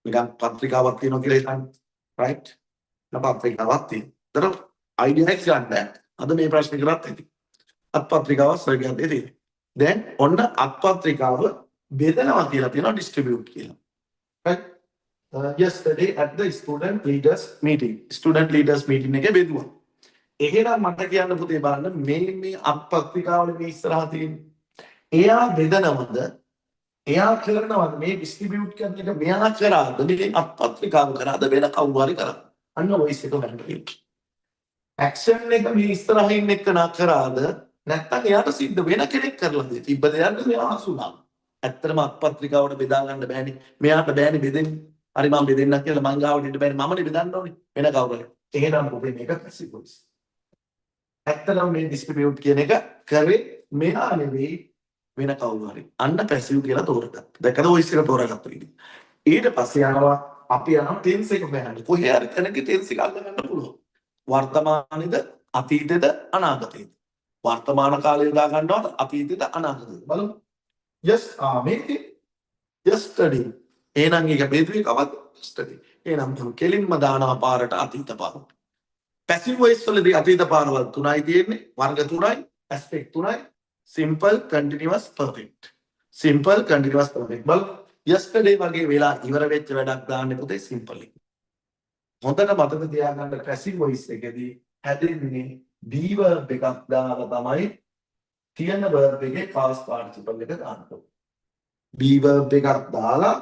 නිකන් පත්‍රිකාවක් තියෙනවා කියලා හිතන්න. right? පත්‍රිකාවක් තියෙනවා. ඒතර idea එක ගන්න. අද මේ ප්‍රශ්නේ කරත් ඇති. අත්පත්‍රිකාව සර් ගියදී තියෙනවා. දැන් ඔන්න අත්පත්‍රිකාව බෙදනවා කියලා තියෙනවා distribute කියලා. right? Yesterday at the student leaders meeting. Student leaders meeting එකේ බෙදුවා. එහෙනම් මට කියන්න පුතේ බලන්න මේ අත්පත්‍රිකාවල මේ ඉස්සරහා තියෙන. එයා බෙදනවද? එයා කරනවද මේ distribute කරන එක මෙයා කරාද? මේ අත්පත්‍රිකාව කරාද වෙන කවුරු හරි කරාද? අන්න voice එක ගන්න තියෙනවා. action එක මේ ඉස්සරහින් එක්ක කරාද? නැත්නම් එයාට සිද්ධ වෙන කෙනෙක් කරලාද? තිබ්බ දෙයක් මෙයා හසුනා. ඇත්තටම අත්පත්‍රිකාවට බෙදා ගන්න බෑනේ. මෙයාට බෑනේ බෙදෙන්න. හරි මම බෙදෙන්නක් කියලා මං ගාවට ඉන්න බෑනේ. මමනේ බෙදන්න ඕනේ. වෙන කවුරු හරි. එහෙනම් පුතේ මේක passive voice. ඇත්තටම මේ distribute කියන එක කරේ මෙයා නෙවෙයි වෙන කවුරු හරි. අන්න passive කියලා තෝරගත්තා. දැක්කද voice එක තෝරගත්තා ඉතින්. ඊට පස්සේ යනවා අපි යනවා tense එක හොයන්න. කොහේ හරි තැනක tense එක අල්ල ගන්න පුළුවන්. වර්තමානයේද අතීතේද අනාගතේද? වර්තමාන කාලේ දා ගන්නවද අතීතේද අනාගතේද? බලමු. Yes, මේකේ yesterday. එහෙනම් ඒක බෙදුවේ කවද්ද? yesterday. එහෙනම් කෙලින්ම දානවා පාරට අතීත පාර. passive voice වලදී අතීත පාරවල් තුනයි තියෙන්නේ. වර්ග තුනයි, aspect තුනයි. simple, continuous, perfect. simple, continuous, perfect. බලමු. yesterday වගේ වෙලා ඉවර වෙච්ච වැඩක් දාන්නේ පුතේ simple එක. හොඳට මතක තියාගන්න passive voice එකේදී හැදෙන්නේ be verb එකක් දාලා තමයි තියෙන verb එකේ past participle එක දාන්න ඕනේ. be verb එකක් දාලා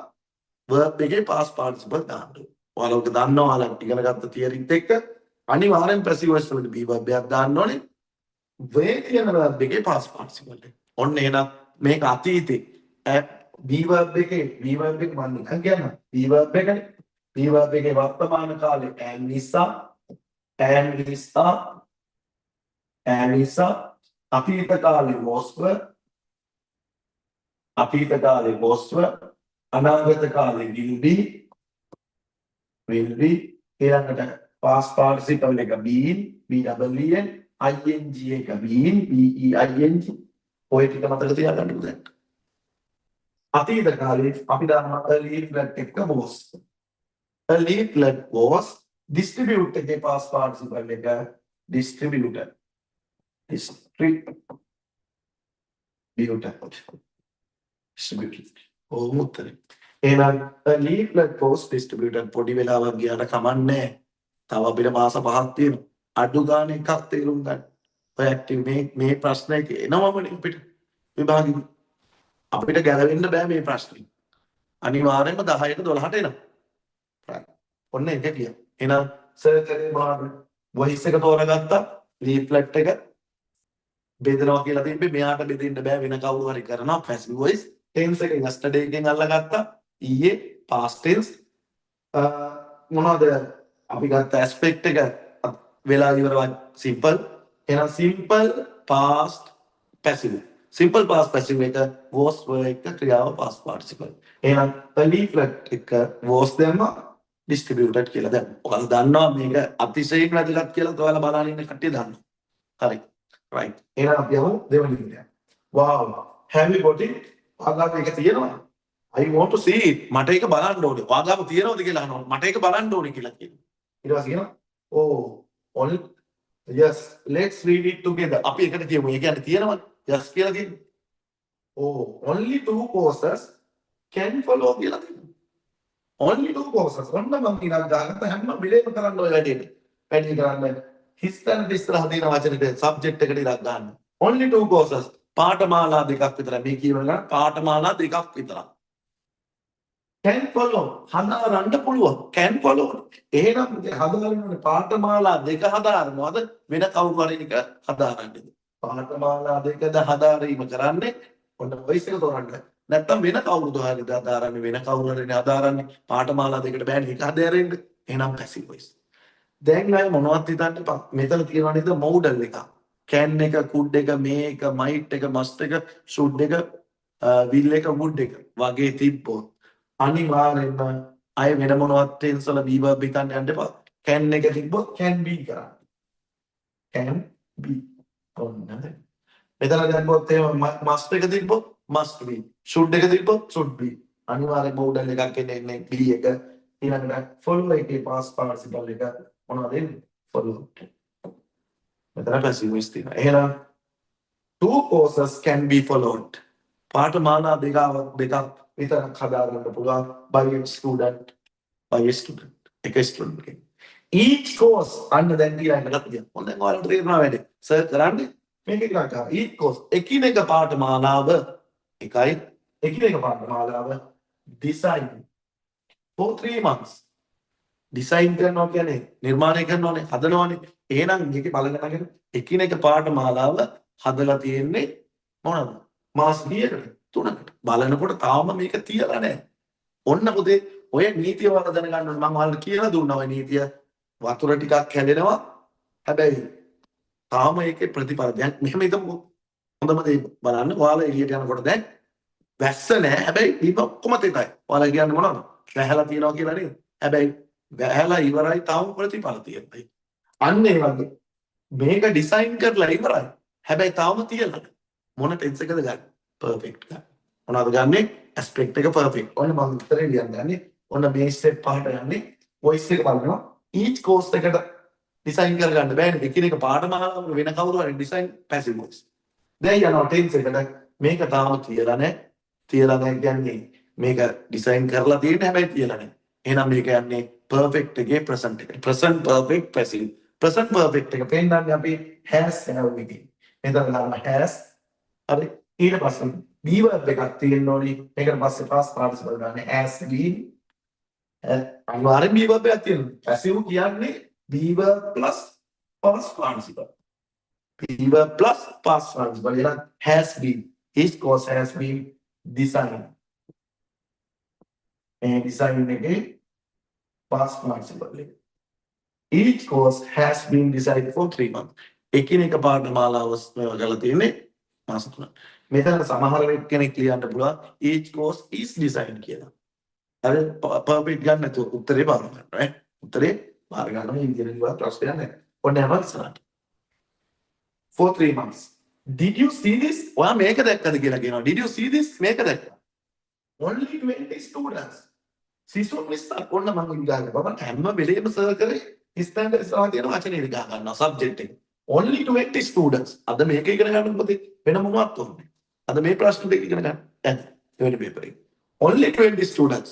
verb එකේ past participle දාන්න ඕනේ. ඔයාලා ඔක දන්නවා ඔයාලා ඉගෙන ගත්ත theoryත් එක්ක අනිවාර්යෙන් passive voice වලට be verb එකක් දාන්න ඕනේ. වේ කියන verb එකේ past participle එක. ඔන්න එහෙනම් මේක අතීතේ be verb එකේ be verb එක මම නිකන් කියන්නම්. be verb එකනේ. be verb එකේ වර්තමාන කාලේ am නිසා අතීත කාලේ was were අනාගත කාලේ will be ඊළඟට past participle එක been ing එක been ඔය ටික මතක තියාගන්න ඕනේ. අතීත කාලේ අපි දානවා a leaflet එක was. A leaflet was distributed එකේ past participle එක distributed. උත්තරේ. එහෙනම් a leaflet was distributed පොඩි වෙලාවක් ගියාට කමන්නේ. තව අපිට මාස 5ක් තියෙනවා. අඩු ගානේ එකක් තේරුම් ගන්න. ඔය ඇක්ටිව් මේ ප්‍රශ්නේ එනවමනේ අපිට විභාගෙදි. අපිට ගැලවෙන්න බෑ මේ ප්‍රශ්නේ. අනිවාර්යයෙන්ම 10ට 12ට එනවා. ඔන්න එක කියන්න. එහෙනම් සර්කලේ මොනවද? වොයිස් එක තෝරගත්තා. ලීෆ්ලට් එක බෙදනවා කියලා තිබ්බේ. මෙයාට බෙදෙන්න බෑ වෙන කවුරු හරි කරනවා. Passive voice. ටෙන්ස් එක යස්ටර්ඩේ එකෙන් අල්ලගත්තා. ඊයේ past tense මොනවද? අපි ගත්ත ඇස්පෙක්ට් එක වෙලා ඉවරව සිම්පල්. එහෙනම් simple past passive. Simple past passive එක was were එක ක්‍රියාව past participle. එහෙනම් a leaflet එක was දැම්ම distributed කියලා දැම්ම. ඔයාලා දන්නවා මේක අතිශයින් වැදගත් කියලා ඔයාලා බලන ඉන්න කට්ටිය දන්නවා. හරි. right. එහෙනම් අපි යමු දෙවෙනි විදියට. wow. have you got it? ඔයාලා මේක තියෙනවා. I want to see it. මට ඒක බලන්න ඕනේ. ඔයාලා තියෙනවද කියලා අහනවා. මට ඒක බලන්න ඕනේ කියලා කියනවා. ඊට පස්සේ කියනවා oh only yes let's read it together. අපි එකට කියමු. ඒ කියන්නේ තියෙනවද? yes කියලා තියෙනවා. oh only two courses can follow කියලා තියෙනවා. only two courses. ඔන්න මම ඉතින් දාගත්ත හැම වෙලේම කරන්න ඔය වැඩේ. වැඩි කරන්න හිස්තන ඉස්සරහ දින වචනෙට subject එකට ඉලක්ක ගන්න. only two courses. පාඨමාලා දෙකක් විතරයි. මේ කියවන පාඨමාලා දෙකක් විතරයි. can follow හදාරන්න පුළුවන්. can follow. එහෙනම් හදාරන්නේ පාඨමාලා දෙක හදාරනවද වෙන කවුරු හරි එක හදාරන්නද? පාඨමාලා දෙකද හදාරීම කරන්නේ ඔන්න වොයිස් එක තෝරන්න. නැත්තම් වෙන කවුරුද හරිද හදාරන්නේ වෙන කවුරු හරි හදාරන්නේ පාඨමාලා දෙකට බෑනේ එක හදාරෙන්න. එහෙනම් පැසිව් වොයිස්. දැන් අය මොනවද හිතන්න මෙතන තියෙනවා නේද මොඩල් එක. can එක could එක may එක might එක must එක should එක will එක would එක වගේ තිබ්බොත් අනිවාර්යෙන්ම අය වෙන මොනවත් tense වල be verb හිතන්න යන්න එපා. can එක තිබ්බොත් can be කරන්න. can be ඔන්න මෙතන දැම්මොත් එහෙම must එක තිබ්බොත් must be. should එක තිබ්බොත් should be. අනිවාර්යෙන් මොඩල් එකක් එන්නේ be එක. ඊළඟට follow එකේ past participle එක මොනවද එන්නේ? follow. මෙතන passive voice තියෙනවා. එහෙනම් two courses can be followed. පාඨමාලා දෙකක් විතරක් හදාගන්න පුළුවන් by a student. එක ස්ටුඩන්ට් කෙනෙක්. each course අන්න දැන් කියලා එකක් තියෙනවා. මොන දැන් ඔයාලට තේරෙනවා වැඩි. සර්ච් කරන්නේ මේක එකක් ගන්න. each course එකිනෙක පාඨමාලාව එකයි එකිනෙක පාඨමාලාව design for 3 months. ඩිසයින් කරනවා කියන්නේ නිර්මාණය කරනවානේ හදනවානේ. එහෙනම් මේකේ බලගන්නගෙන එකිනෙක පාඨමාලාව හදලා තියෙන්නේ මොනවද? මාස් 3කට බලනකොට තාම මේක තියලා නැහැ. ඔන්න පුතේ ඔය නීතිය වල දැනගන්න ඕනේ. මම ඔයාලට කියලා දුන්නා ඔය නීතිය. වතුර ටිකක් හැදෙනවා. හැබැයි තාම ඒකේ ප්‍රතිඵල දැන් මෙහෙම හිතමු. හොඳම දේ බලන්න. ඔයාලා එළියට යනකොට දැන් වැස්ස නැහැ. හැබැයි දීප ඔක්කොම තෙතයි. ඔයාලා කියන්නේ මොනවද? වැහලා තියනවා කියලා නේද? හැබැයි වැහලා ඉවරයි තාම ප්‍රතිඵල තියෙන්නේ. අන්න ඒ වගේ මේක ඩිසයින් කරලා ඉවරයි. හැබැයි තාම තියලා මොන ටෙන්ස් එකද ගන්න? පර්ෆෙක්ට් ගන්න. මොනවද ගන්නෙ? ඇස්පෙක්ට් එක පර්ෆෙක්ට්. ඔන්න මම උත්තරේ ලියන්න යන්නේ. ඔන්න මේ ස්ටෙප් පහට යන්නේ. වොයිස් එක බලනවා. each course එකට ඩිසයින් කරගන්න බෑනේ. එකිනෙක පාඨමාලාවක වෙන කවුරු හරි ඩිසයින් පැසිව් වොයිස්. දැන් යනවා ටෙන්ස් එකට. මේක තාම තියලා නැහැ. තියලා නැහැ කියන්නේ මේක ඩිසයින් කරලා තියෙන්නේ හැබැයි තියලා නැහැ. එහෙනම් මේක යන්නේ perfect එකේ present එක. present perfect passive. present perfect එක පෙන්නන්නේ අපි has have එකකින්. මෙතන දාන්න has හරි ඊට පස්සේ be verb එකක් තියෙන්න ඕනි. ඒකට පස්සේ past participle ගන්න has been අනිවාර්යෙන් be verb එකක් තියෙනවා. passive කියන්නේ be verb plus past participle. be verb plus past participle. එහෙනම් has been his course has been designed. මේ design එකේ past participle එක. Each course has been designed for 3 months. එකිනෙක පාඨමාලාව කරලා තියෙන්නේ මාස 3ක්. මෙතන සමහර කෙනෙක් ලියන්න පුළුවන් each course is designed කියලා. අර perfect ගන්න නැතුව උත්තරේ බාර ගන්න. right? උත්තරේ බාර ගන්නවා ඉංග්‍රීසි වල ප්‍රශ්නයක් නැහැ. ඔන්න යනවා ඉස්සරහට. For 3 months. Did you see this? ඔයා මේක දැක්කද කියලා කියනවා. Did you see this? මේක දැක්කා. Only 20 students. සිසුන් 20ක් ඔන්න මම ඉඳාගෙන බබා හැම වෙලේම සර් කරේ ස්ටෑන්ඩඩ් ඉස්සරහ තියෙන වචනේ ඉඳ ගන්නවා සබ්ජෙක්ට් එක. Only 20 students. අද මේක ඉගෙන ගන්න මොකද වෙන මොනවත් ඕනේ. අද මේ ප්‍රශ්න දෙක ඉගෙන ගන්න. ඇත්ත. දෙවෙනි පේපර් එක. Only 20 students.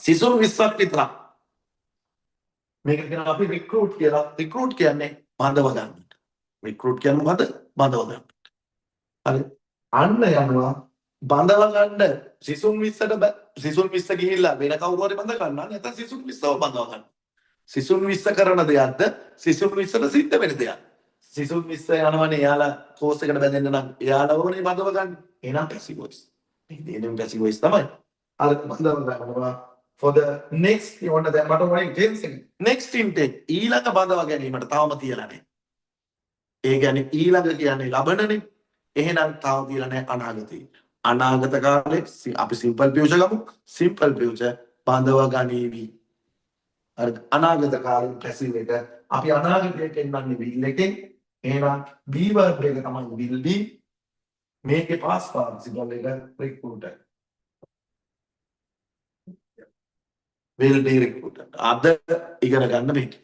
සිසුන් 20ක් විතරක්. මේක කියන අපි recruit කියලා. recruit කියන්නේ බඳව ගන්න. recruit කියන්නේ මොකද? බඳව ගන්න. හරි. අන්න යනවා බඳව ගන්න සිසුන් 20ට සිසුන් 20 ගිහිල්ලා වෙන කවුරු හරි බඳ ගන්නවා නැත්නම් සිසුන් 20ව බඳව ගන්න. සිසුන් 20 කරන දෙයක්ද සිසුන් 20ට සිද්ධ වෙන දෙයක්. සිසුන් 20 යනවනේ එයාලා කෝස් එකට බැඳෙන්න නම් එයාලවනේ බඳව ගන්න. එහෙනම් passive voice. මේ දෙන්නේ passive voice තමයි. අර බඳව ගන්නවා for the next ඔන්න දැන් මට වයින් tense එක. next intake ඊළඟ බඳව ගැනීමට තවම තියලා නැහැ. ඒ කියන්නේ ඊළඟ කියන්නේ ලබනනේ. එහෙනම් තාම තියලා නැහැ අනාගතේ. අනාගත කාලේ අපි simple future ගමු. simple future බඳව ගනීවි. අර අනාගත කාලේ passive එක අපි අනාගතයට එන්නන්නේ will එකෙන්. එහෙනම් be verb එක තමයි will be. මේකේ past participle එක recruited. will be recruited. අද ඉගෙන ගන්න මේක.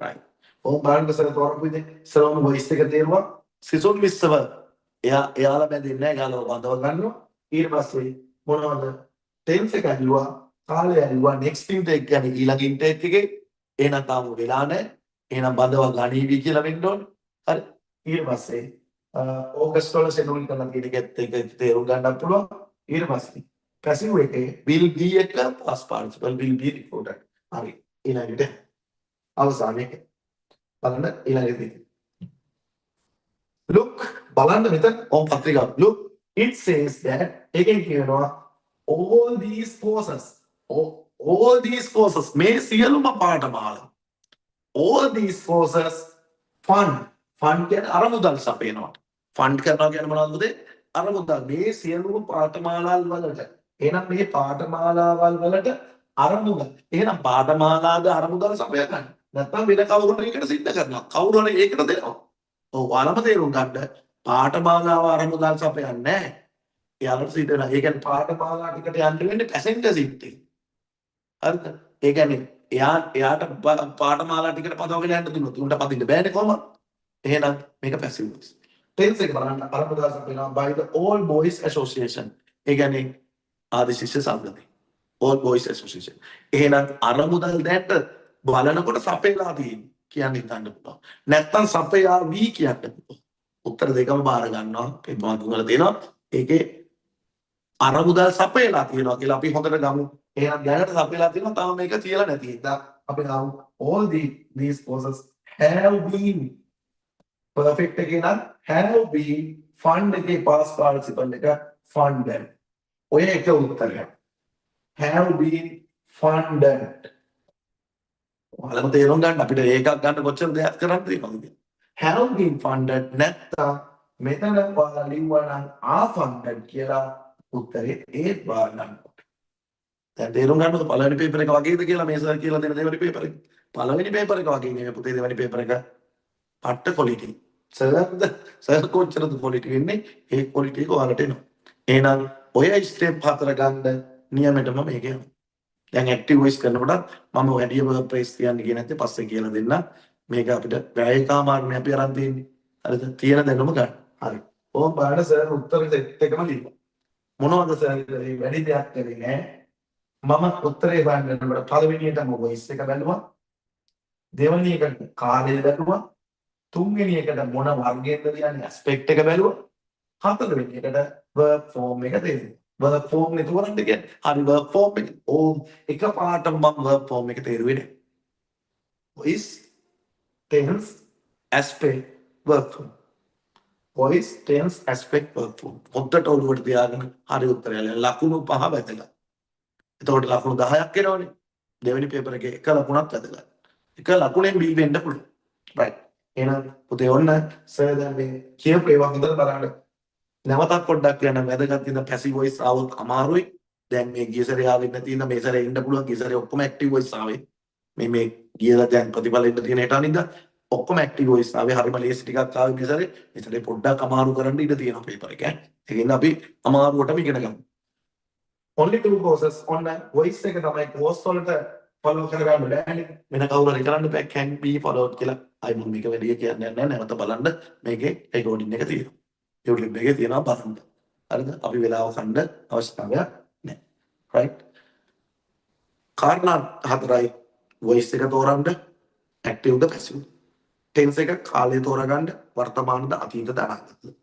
right. ඕම් බලන්න සර තෝරපු ඉතින් සරම voice එක තේරුවා. සිසුන් 20ව එයාලා බැඳෙන්නේ නැහැ. එයාලව බඳව ගන්නවා. ඊට පස්සේ මොනවද? tense එක ඇල්ලුවා. කාලය ඇල්ලුවා. next intake කියන්නේ ඊළඟ intake එකේ. එහෙනම් තාම වෙලා නැහැ. එහෙනම් බඳව ගනීවි කියලා වෙන්න ඕනේ. හරි. ඊට පස්සේ ඕගස්ට් වල schedule කරලා තියෙන එකත් එක තේරුම් ගන්නත් පුළුවන්. ඊට පස්සේ passive එකේ will be එක past participle will be recorded. හරි. ඊළඟට අවසානයේ බලන්න ඊළඟදී. Look බලන්න මෙතන ඕම් පත්‍රිකාව. Look it says that එකෙන් කියනවා all these courses මේ සියලුම පාඨමාලා all these courses fund කියන්නේ අරමුදල් සපයනවා. ෆන්ඩ් කරනවා කියන්නේ මොනවද? අරමුදල්. මේ සියලුම පාඨමාලාවල් වලට. එහෙනම් මේ පාඨමාලාවල් වලට අරමුදල්. එහෙනම් පාඨමාලාද අරමුදල් සපය ගන්න. නැත්නම් වෙන කවුරු හරි එකට සිද්ධ කරනවා. කවුරු හරි ඒකට දෙනවා. ඔව් වලම තේරුම් ගන්න. පාඨමාලාව අරමුදල් සපයන්නේ නැහැ. එයාලට සිද්ධ වෙනවා. ඒ කියන්නේ පාඨමාලා ටිකට යන්න වෙන්නේ පැසෙන්ජර් සීට් එක. හරිද? ඒ කියන්නේ එයාට පාඨමාලා ටිකට පදවගෙන යන්න දුන්නොත් උන්ට පදින්න බෑනේ කොහොමද? එහෙනම් මේක passive voice. tense එක බලන්න අරමුදල් සපයනවා by the all boys association. ඒ කියන්නේ ආදි ශිෂ්‍ය සංගමය. all boys association. එහෙනම් අරමුදල් දැක්ක බලනකොට සපයලා තියෙන්නේ කියන්නේ හිතන්න පුළුවන්. නැත්තම් සපයාවි කියන්න පුළුවන්. උත්තර දෙකම බාර ගන්නවා. ඒ මොකක්ද උගල තියෙනවා. ඒකේ අරමුදල් සපයලා තියෙනවා කියලා අපි හොඳට ගමු. එහෙනම් දැනට සපයලා තියෙනවා තාම මේක කියලා නැති. ඉතින් අපි ගමු all these courses have been perfect එකේ නම් have been fund එකේ past participle එක funded. ඔය එක උත්තරයක්. have been funded. ඔයාලම තේරුම් ගන්න අපිට ඒකක් ගන්න කොච්චර දෙයක් කරන්න තියෙනවද? have been funded නැත්නම් මෙතන ඔයාලා ලිව්වා නම් are funded කියලා උත්තරේ ඒත් බාර ගන්න. දැන් තේරුම් ගන්නකො පළවෙනි පේපර් එක වගේද කියලා මේ සර් කියලා දෙන දෙවෙනි පේපර් එක. පළවෙනි පේපර් එක වගේ නෙමෙයි පුතේ දෙවෙනි පේපර් එක පට්ට quality. සර් කොච්චරද quality වෙන්නේ? ඒ quality එක ඔයාලට එනවා. එහෙනම් ඔය ස්ටෙප් 4 ගන්න නියමෙටම මේක යනවා. දැන් ඇක්ටිව් වොයිස් කරනකොට මම වැඩි verb phrase කියන්න ගියේ නැත්නම් පස්සේ කියලා දෙන්න. මේක අපිට වැයකාමාරනේ අපි අරන් තියෙන්නේ. හරිද? තියෙන දැනුම ගන්න. හරි. ඕම් බලන්න සර් උත්තර සෙට් එකම ලියන්න. මොනවද සර් වැඩි දෙයක් කරේ නෑ. මම උත්තරේ බලන්නකොට පළවෙනියටම වොයිස් එක බැලුවා. දෙවෙනි එකට කාලය බැලුවා. තුන්වෙනි එකට මොන වර්ගයෙන්ද කියන්නේ ඇස්පෙක්ට් එක බැලුවා. හතරවෙනි එකට verb form එක තේරුවා. verb form එක තෝරන්න කියන්නේ. හරි verb form එක. ඕ එකපාරටම මම verb form එක තේරුවේ නෑ. voice tense aspect verb form. voice tense aspect verb form. හොද්දට ඔළුවට තියාගෙන හරි උත්තරය ලකුණු 5 වැදගත්. එතකොට ලකුණු 10ක් එනවනේ. දෙවෙනි පේපර් එකේ එක ලකුණක් වැදගත්. එක ලකුණෙන් B වෙන්න පුළුවන්. right. එහෙනම් පුතේ ඔන්න සර් දැන් මේ කියපු ඒවා හොඳට බලන්න. නැවතත් පොඩ්ඩක් කියන්න වැදගත් ඉඳ පැසිව් වොයිස් ආවොත් අමාරුයි. දැන් මේ ගිය සැරේ ආවෙත් නැති ඉඳ මේ සැරේ එන්න පුළුවන්. ගිය සැරේ ඔක්කොම ඇක්ටිව් වොයිස් ආවේ. මේ ගියලා දැන් ප්‍රතිඵල ඉන්න තියෙන හෙට අනිද්දා ඔක්කොම ඇක්ටිව් වොයිස් ආවේ. හරිම ලේසි ටිකක් ආවේ මේ සැරේ. මේ සැරේ පොඩ්ඩක් අමාරු කරන්න ඉඩ තියෙනවා පේපර් එක. ඒකෙන් අපි අමාරුවටම ඉගෙන ගමු. only two courses on voice එක තමයි course වලට follow කරගන්න බෑනේ. වෙන කවුරු හරි කරන්න බෑ can be followed කියලා. අයි මම මේක වැඩි කියන්නේ නැහැ. නැවත බලන්න මේකේ recording එක තියෙනවා. YouTube එකේ තියෙනවා බලන්න. හරිද? අපි වෙලාව ගන්න අවශ්‍යතාවයක් නැහැ. right? කාරණා හතරයි voice එක තෝරන්න active ද passive. tense එක කාලය තෝරගන්න වර්තමානද අතීතද අනාගතද.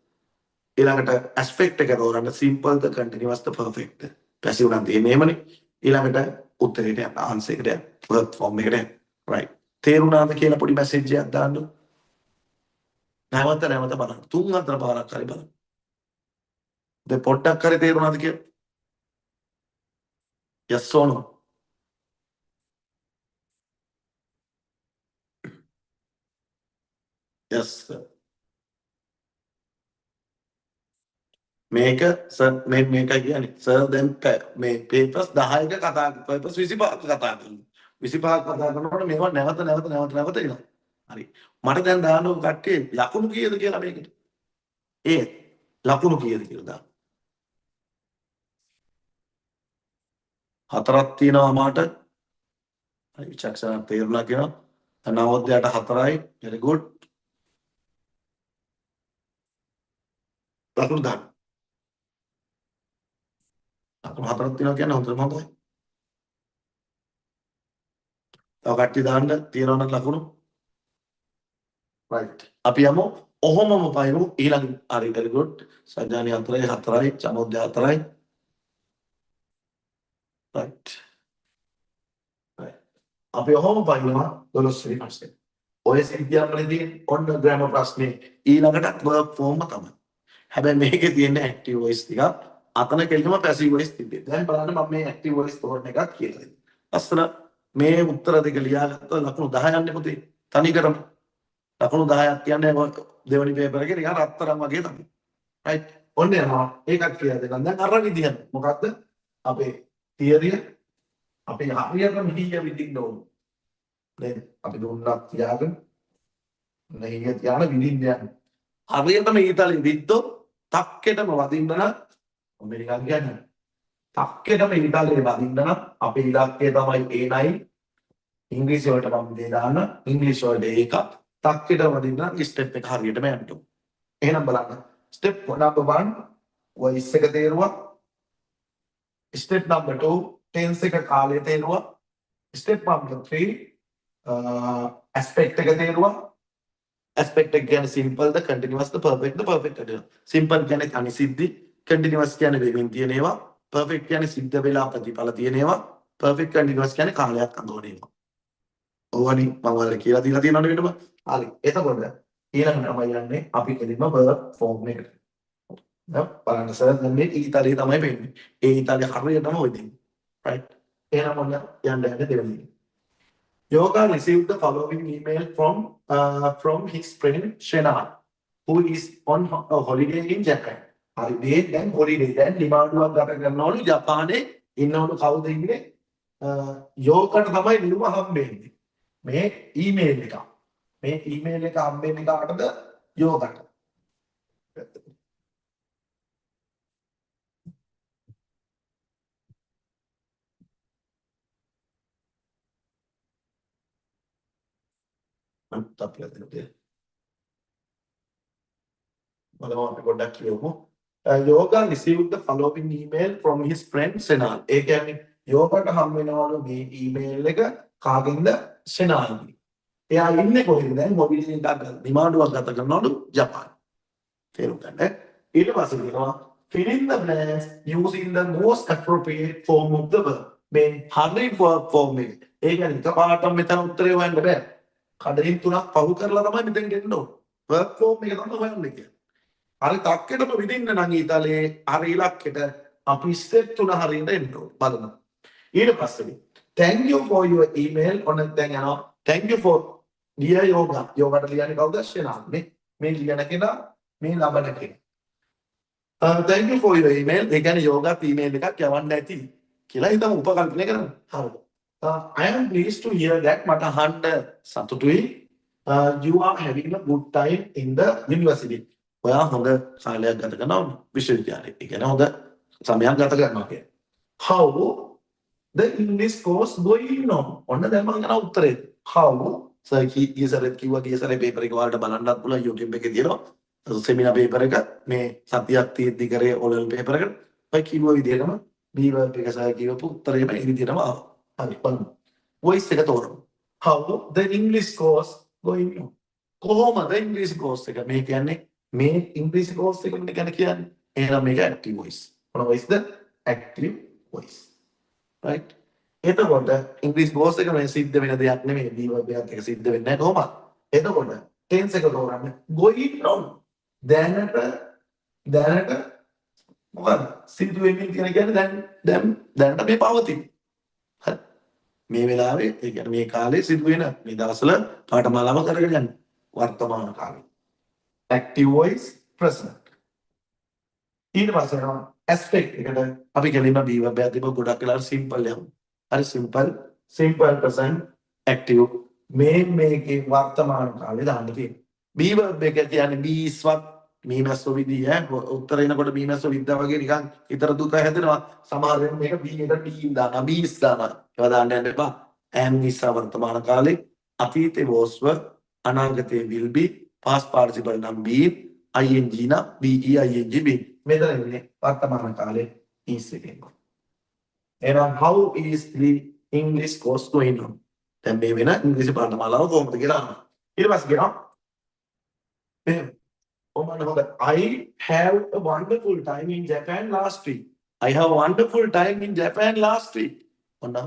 ඊළඟට aspect එක තෝරන්න simple ද continuous ද perfect ද. passive නම් තියෙන්නේමනේ. ඊළඟට උත්තරේට යන්න answer එකට යන්න verb form එකට යන්න. right. තේරුණාද කියලා පොඩි message එකක් දාන්න. නැවත බලන්න. 3-4 පාරක් හරි බලන්න. දැන් පොඩ්ඩක් හරි තේරුණාද කියලා? yes or no? yes sir. මේක සර් මේක කියන්නේ සර් දැන් මේ papers 10ක කතා papers 25ක කතා කරනවා. 25ක් කතා කරනකොට මේවා නැවත එනවා. හරි. මට දැන් දාන්න ඕන කට්ටිය ලකුණු කීයද කියලා මේකට. ඒ ලකුණු කීයද කියලා දාන්න. 4ක් තියෙනවා මාට. හරි විචක්ෂණ තේරුණා කියනවා. නවෝදයට 4යි. very good. ලකුණු දාන්න. ලකුණු 4ක් තියෙනවා කියන්නේ හොඳටම හොඳයි. තව කට්ටිය දාන්න තියෙනවා නම් ලකුණු. right. අපි යමු ඔහොමම පයිමු ඊළඟ හරි very good. සජානි 4යි චමෝද්‍ය 4යි. right. අපි ඔහොම පයින්නවා 12 වෙනි ප්‍රශ්නේ. ඔය සිද්ධියන්වලදී ඔන්න ග්‍රැමර් ප්‍රශ්නේ ඊළඟට verb form තමයි. හැබැයි මේකේ තියෙන active voice ටික අතන කෙලින්ම passive voice තිබ්බේ. දැන් බලන්න මම මේ active voice තෝරන එකක් කියලා දෙන්න. අස්සන මේ උත්තර දෙක ලියාගත්ත ලකුණු 10 යන්නේ පුතේ. තනිකරම ලකුණු 10ක් කියන්නේ දෙවෙනි පේපර් එකේ නිකන් රත්තරන් වගේ තමයි. right. ඔන්න යනවා. ඒකත් කියලා දෙන්න. දැන් අර විදිහට මොකද්ද? අපේ තියරිය අපි හරියට මෙහිය විදින්න ඕන. නේද? අපි දුන්නක් තියාගෙන මෙහිය තියාන විදින්න යන්න. හරියටම ඊතලෙ විද්දොත් තක්කෙටම වදින්න නම් මම නිකන් කියන්නේ. තක්කෙටම ඊතලෙ වදින්න නම් අපේ ඉලක්කය තමයි A9. ඉංග්‍රීසි වලට මම දෙය දාන්න. ඉංග්‍රීසි වලට එකක්. තක්කෙටම වදින්න නම් ස්ටෙප් එක හරියටම යන්න ඕන. එහෙනම් බලන්න. ස්ටෙප් number 1 voice එක තේරුවා. ස්ටෙප් number 2 tense එක කාලය තේරුවා. step number 3 aspect එක තේරුවා. aspect එක කියන්නේ simple ද continuous ද perfect ද perfect ද. simple කියන්නේ තනි සිද්ධි, continuous කියන්නේ වෙමින් තියෙන ඒවා, perfect කියන්නේ සිද්ධ වෙලා ප්‍රතිඵල තියෙන ඒවා, perfect continuous කියන්නේ කාලයක් අඳවන ඒවා. ඕවනි මම ඔයාලට කියලා දීලා තියෙනවනේ වෙනම. හරි. එතකොට ඊළඟට තමයි යන්නේ අපි කෙලින්ම verb form එකට. දැන් බලන්න සර් දැන් මේ ඊතලයේ තමයි වෙන්නේ. ඒ ඊතලයේ හරියටම ඔය දෙන්නේ. right. එහෙනම් ඔන්න යන්න දෙවෙනි. Yoga received the following email from his friend Shenan, who is on a holiday in Japan. Holiday then holiday then නිමාඩුවක් ගත කරනවලු ජපානයේ ඉන්නවලු කවුද ඉන්නේ? යෝකට තමයි නිරුම හම්බෙන්නේ. මේ ඊමේල් එක. මේ ඊමේල් එක හම්බෙන්නේ කාටද? යෝකට. Yoga received the following email from his friend Senan. ඒ කියන්නේ යෝගට හම් වෙනවලු මේ ඊමේල් එක කාගෙන්ද? සෙනාන්ගේ. එයා ඉන්නේ කොහෙද දැන් හොලිඩේ එකක් නිමාඩුවක් ගත කරනවලු ජපාන්. තේරුම් ගන්න. ඊට පස්සේ කියනවා filling the blanks using the most appropriate form of the verb. මේ හරි verb form එක. ඒ කියන්නේ එකපාරටම මෙතන උත්තරේ හොයන්න බෑ. කඩින් තුනක් පහු කරලා තමයි මෙතෙන් ගෙන්න ඕන. verb form එක තමයි හොයන්නේ කියන්නේ. හරි තක්කෙටම විදින්න නම් ඊතාලේ හරි ඉලක්කෙට අපි ස්ටෙප් 3 හරියට එන්න ඕන. බලමු. ඊට පස්සේ thank you for your email on දැන් යනවා thank you for dear yoga yogaට ලියන්නේ කවුද ශේනාත් මේ ලියන කෙනා මේ ලබන කෙනා thank you for your email ඒ කියන්නේ yoga email එකක් යවන්න ඇති කියලා හිතමු උපකල්පනය කරමු හරිද I am pleased to hear that මට අහන්න සතුටුයි you are having a good time in the university ඔයා හොඳ කාලයක් ගත කරනවා විශ්වවිද්‍යාලයේ ඒ කියන්නේ හොඳ සමයක් ගත කරනවා කියන්නේ how the English course going on. ඔන්න දැන් මම යන උත්තරේ. How? සර් කීසරෙත් කිව්වා කීසරේ පේපර් එක වලට බලන්නත් පුළුවන් YouTube එකේ තියෙනවා. සෙමිනාර් පේපර් එක මේ සතියක් තියෙද්දි කරේ ඔලෙවල් පේපර් එකට. ඔය කිව්ව විදිහටම B verb එක සර් කියවපු උත්තරේම ඒ විදිහටම ආවා. හරි බලමු. voice එක තෝරමු. How the English course going on. කොහොමද English course එක? මේ කියන්නේ මේ English course එක ගැන කියන්නේ. එහෙනම් මේක active voice. මොන voice ද? active voice. right එතකොට ඉංග්‍රීසි කෝස් එක මේ සිද්ධ වෙන දෙයක් නෙමෙයි B verb එකත් එක සිද්ධ වෙන්නේ නැහැ කොහොමද එතකොට tense එක තෝරන්න going on දැනට මොකද සිද්ධ වෙමින් කියන්නේ දැනට මේ පවතින හරි මේ වෙලාවේ ඒ කියන්නේ මේ කාලේ සිදු වෙන මේ දවස්වල පාඨමාලාව කරගෙන යන්නේ වර්තමාන කාලේ active voice present ඊට පස්සේ යනවා aspect එකට අපි කියලිම B verb එකක් තිබ්බ ගොඩක් වෙලාවට simple යමු. හරි simple present active මේකේ වර්තමාන කාලේ දාන්න තියෙනවා. B verb එක කියන්නේ බීස්වත් මීමැස්සෝ විදිය උත්තර එනකොට මීමැස්සෝ විද්දා වගේ නිකන් ඊතර දුක හැදෙනවා. සමහර වෙලාවට මේක B එකට D දානවා බීස් දානවා. ඒවා දාන්න යන්න එපා. am නිසා වර්තමාන කාලේ අතීතේ was were අනාගතේ will be past participle නම් be ing නම් be ing be මෙතන ඉන්නේ වර්තමාන කාලේ is එකෙන්. එහෙනම් how is the English course going on? දැන් මේ වෙන ඉංග්‍රීසි පාඨමාලාව කොහොමද කියලා අහනවා. ඊට පස්සේ කියනවා මෙහෙම. I have a wonderful time in Japan last week. I have a wonderful time in Japan last week. ඔන්න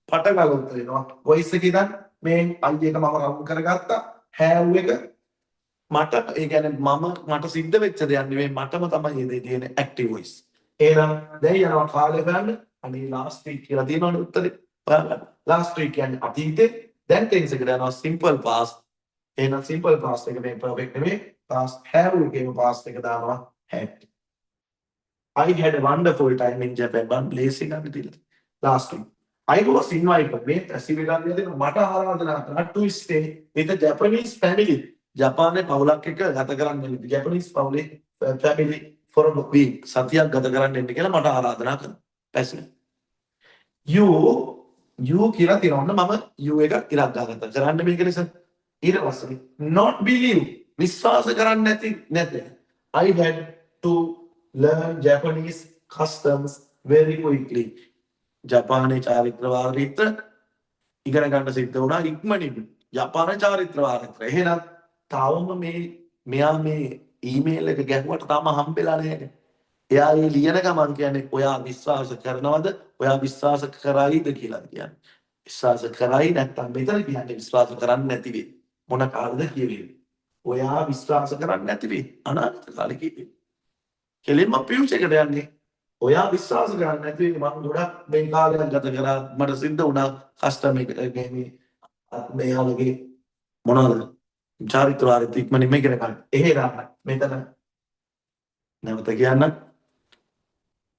පටගල උත්තර එනවා. voice එකේ ඉඳන් මේ I එක මම රවුම් කරගත්තා. have එක මට ඒ කියන්නේ මට සිද්ධ වෙච්ච දෙයක් නෙවෙයි මටම තමයි මේ තියෙන active voice. එහෙනම් දැන් යනවා කාලේ ගන්න. අනේ last week කියලා තියෙනවනේ උත්තරේ. බලන්න. last week කියන්නේ අතීතේ දැන් tense එකට යනවා simple past. එහෙනම් simple past එක මේ perfect නෙවෙයි. past have එකේම past එක දානවා had. I had a wonderful time in Japan. one place එක අපි තියලා. last week. I was invited මේ පැසිව් එකක් දෙන මට ආරාධනා කරා to stay with a Japanese family. ජපානයේ පවුලක් එක්ක ගත කරන්න ඉන්න ජපනීස් පවුලේ family for a week සතියක් ගත කරන්න ඉන්න කියලා මට ආරාධනා කරා. පැසිව්. you කියලා තියෙනවන්න මම you එක ඉලක්ක ගත කරන්න මේක නිසා ඊට පස්සේ not believe විශ්වාස කරන්නේ නැති I had to learn Japanese customs very quickly. ජපානයේ චාරිත්‍ර වාරිත්‍ර ඉගෙන ගන්න සිද්ධ වුණා ඉක්මනින්. ජපාන චාරිත්‍ර වාරිත්‍ර. එහෙනම් තාවම මෙයා මේ ඊමේල් එක ගැහුවට තාම හම්බෙලා නැහැ. එයා මේ ලියන ගමන් කියන්නේ ඔයා විශ්වාස කරනවද? ඔයා විශ්වාස කරයිද කියලා කියන්නේ. විශ්වාස කරයි නැත්නම් මෙතන කියන්නේ විශ්වාස කරන්නේ නැති වෙයි. මොන කාලෙද කියවෙන්නේ? ඔයා විශ්වාස කරන්නේ නැති වෙයි. අනාගත කාලේ කියවෙන්නේ. කෙලින්ම ෆියුචර් එකට යන්නේ. ඔයා විශ්වාස කරන්නේ නැති වෙයි. මම ගොඩක් මේ කාලයක් ගත කරා මට සිද්ධ වුණා කස්ටමර් එකට මේ යාළුවගේ මොනවද? චාරිත්‍ර වාරිත්‍ර ඉක්මනින් මේක කරගන්න. එහෙනම් මෙතන නැවත කියන්න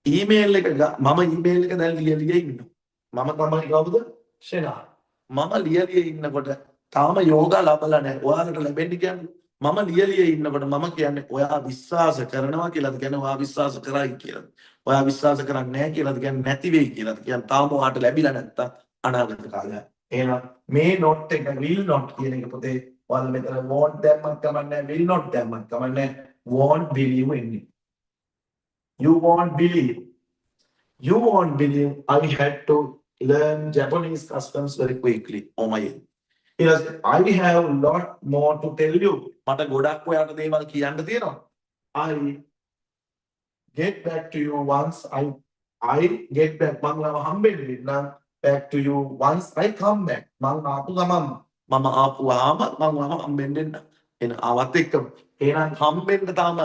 ඊමේල් එක මම ඊමේල් එක දැන් ලියලිය ඉන්නවා. මම තමයි කවුද? ෂෙනා. මම ලියලිය ඉන්නකොට තාම යෝගා ලබලා නැහැ. ඔයාලට ලැබෙන්නේ කියන්නේ මම ලියලිය ඉන්නකොට මම කියන්නේ ඔයා විශ්වාස කරනවා කියලාද කියන්නේ ඔයා විශ්වාස කරයි කියලාද? ඔයා විශ්වාස කරන්නේ නැහැ කියලාද කියන්නේ නැති වෙයි කියලාද? කියන්නේ තාම ඔයාට ලැබිලා නැත්තම් අනාගත කාලයක්. එහෙනම් මේ not එක will not කියන එක පොතේ ඔයාලා මෙතන won't දැම්මත් කමන්නේ will not දැම්මත් කමන්නේ won't believe වෙන්නේ. You won't believe I had to learn Japanese customs very quickly. Oh my. Yes, I have a lot more to tell you. මට ගොඩක් ඔයාලට දේවල් කියන්න තියෙනවා. I get back to you once I get back. මම හම්බෙන්නේ නම් back to you once I come back. මම ආපු ගමන් මම ආපුවාම මම හම්බෙන්නේ එන ආවත් එක්කම. එහෙනම් හම්බෙන්න තාම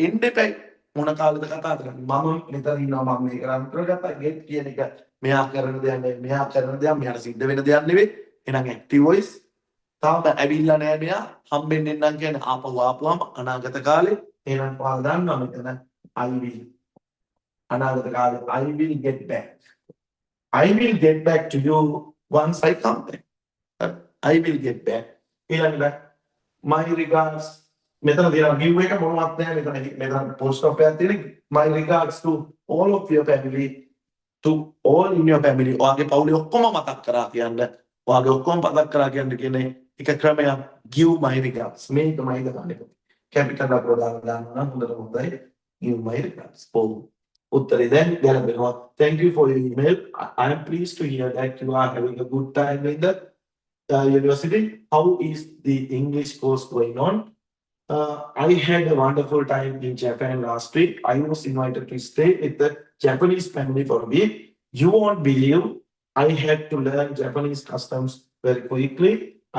එන්න එපයි. මොන කාලෙද කතා කරන්නේ? මම මෙතන ඉන්නවා මම මේක රන් කරගත්තා. get කියන එක මෙයා කරන දෙයක් නෙවෙයි. මෙයා කරන දෙයක් මෙයාට සිද්ධ වෙන දෙයක් නෙවෙයි. එහෙනම් active voice තාම ඇවිල්ලා නැහැ මෙයා. හම්බෙන්නේ නම් කියන්නේ ආපුවාම අනාගත කාලේ. එහෙනම් ඔයාලා දන්නවා මෙතන I will අනාගත කාලේ I will get back. I will get back to you once I come back. I will get back. ඊළඟට my regards මෙතන තියෙන view එක මොනවත් නැහැ මෙතන post stop එකක් තියෙන my regards to all of your family to all in your family. ඔයාගේ පවුලේ ඔක්කොම මතක් කරා කියන්න. ඔයාගේ ඔක්කොම මතක් කරා කියන්න කියන්නේ එක ක්‍රමයක් give my regards. මේක මම හිතන්නේ. capital එක දාලා දානවා නම් හොඳට හොඳයි. give my regards. උත්තරේ දැන් ගැලපෙනවා. Thank you for your email. I am pleased to hear that you are having a good time in the university. How is the English course going on? I had a wonderful time in Japan last week. I was invited to stay with the Japanese family for a week. You won't believe I had to learn Japanese customs very quickly.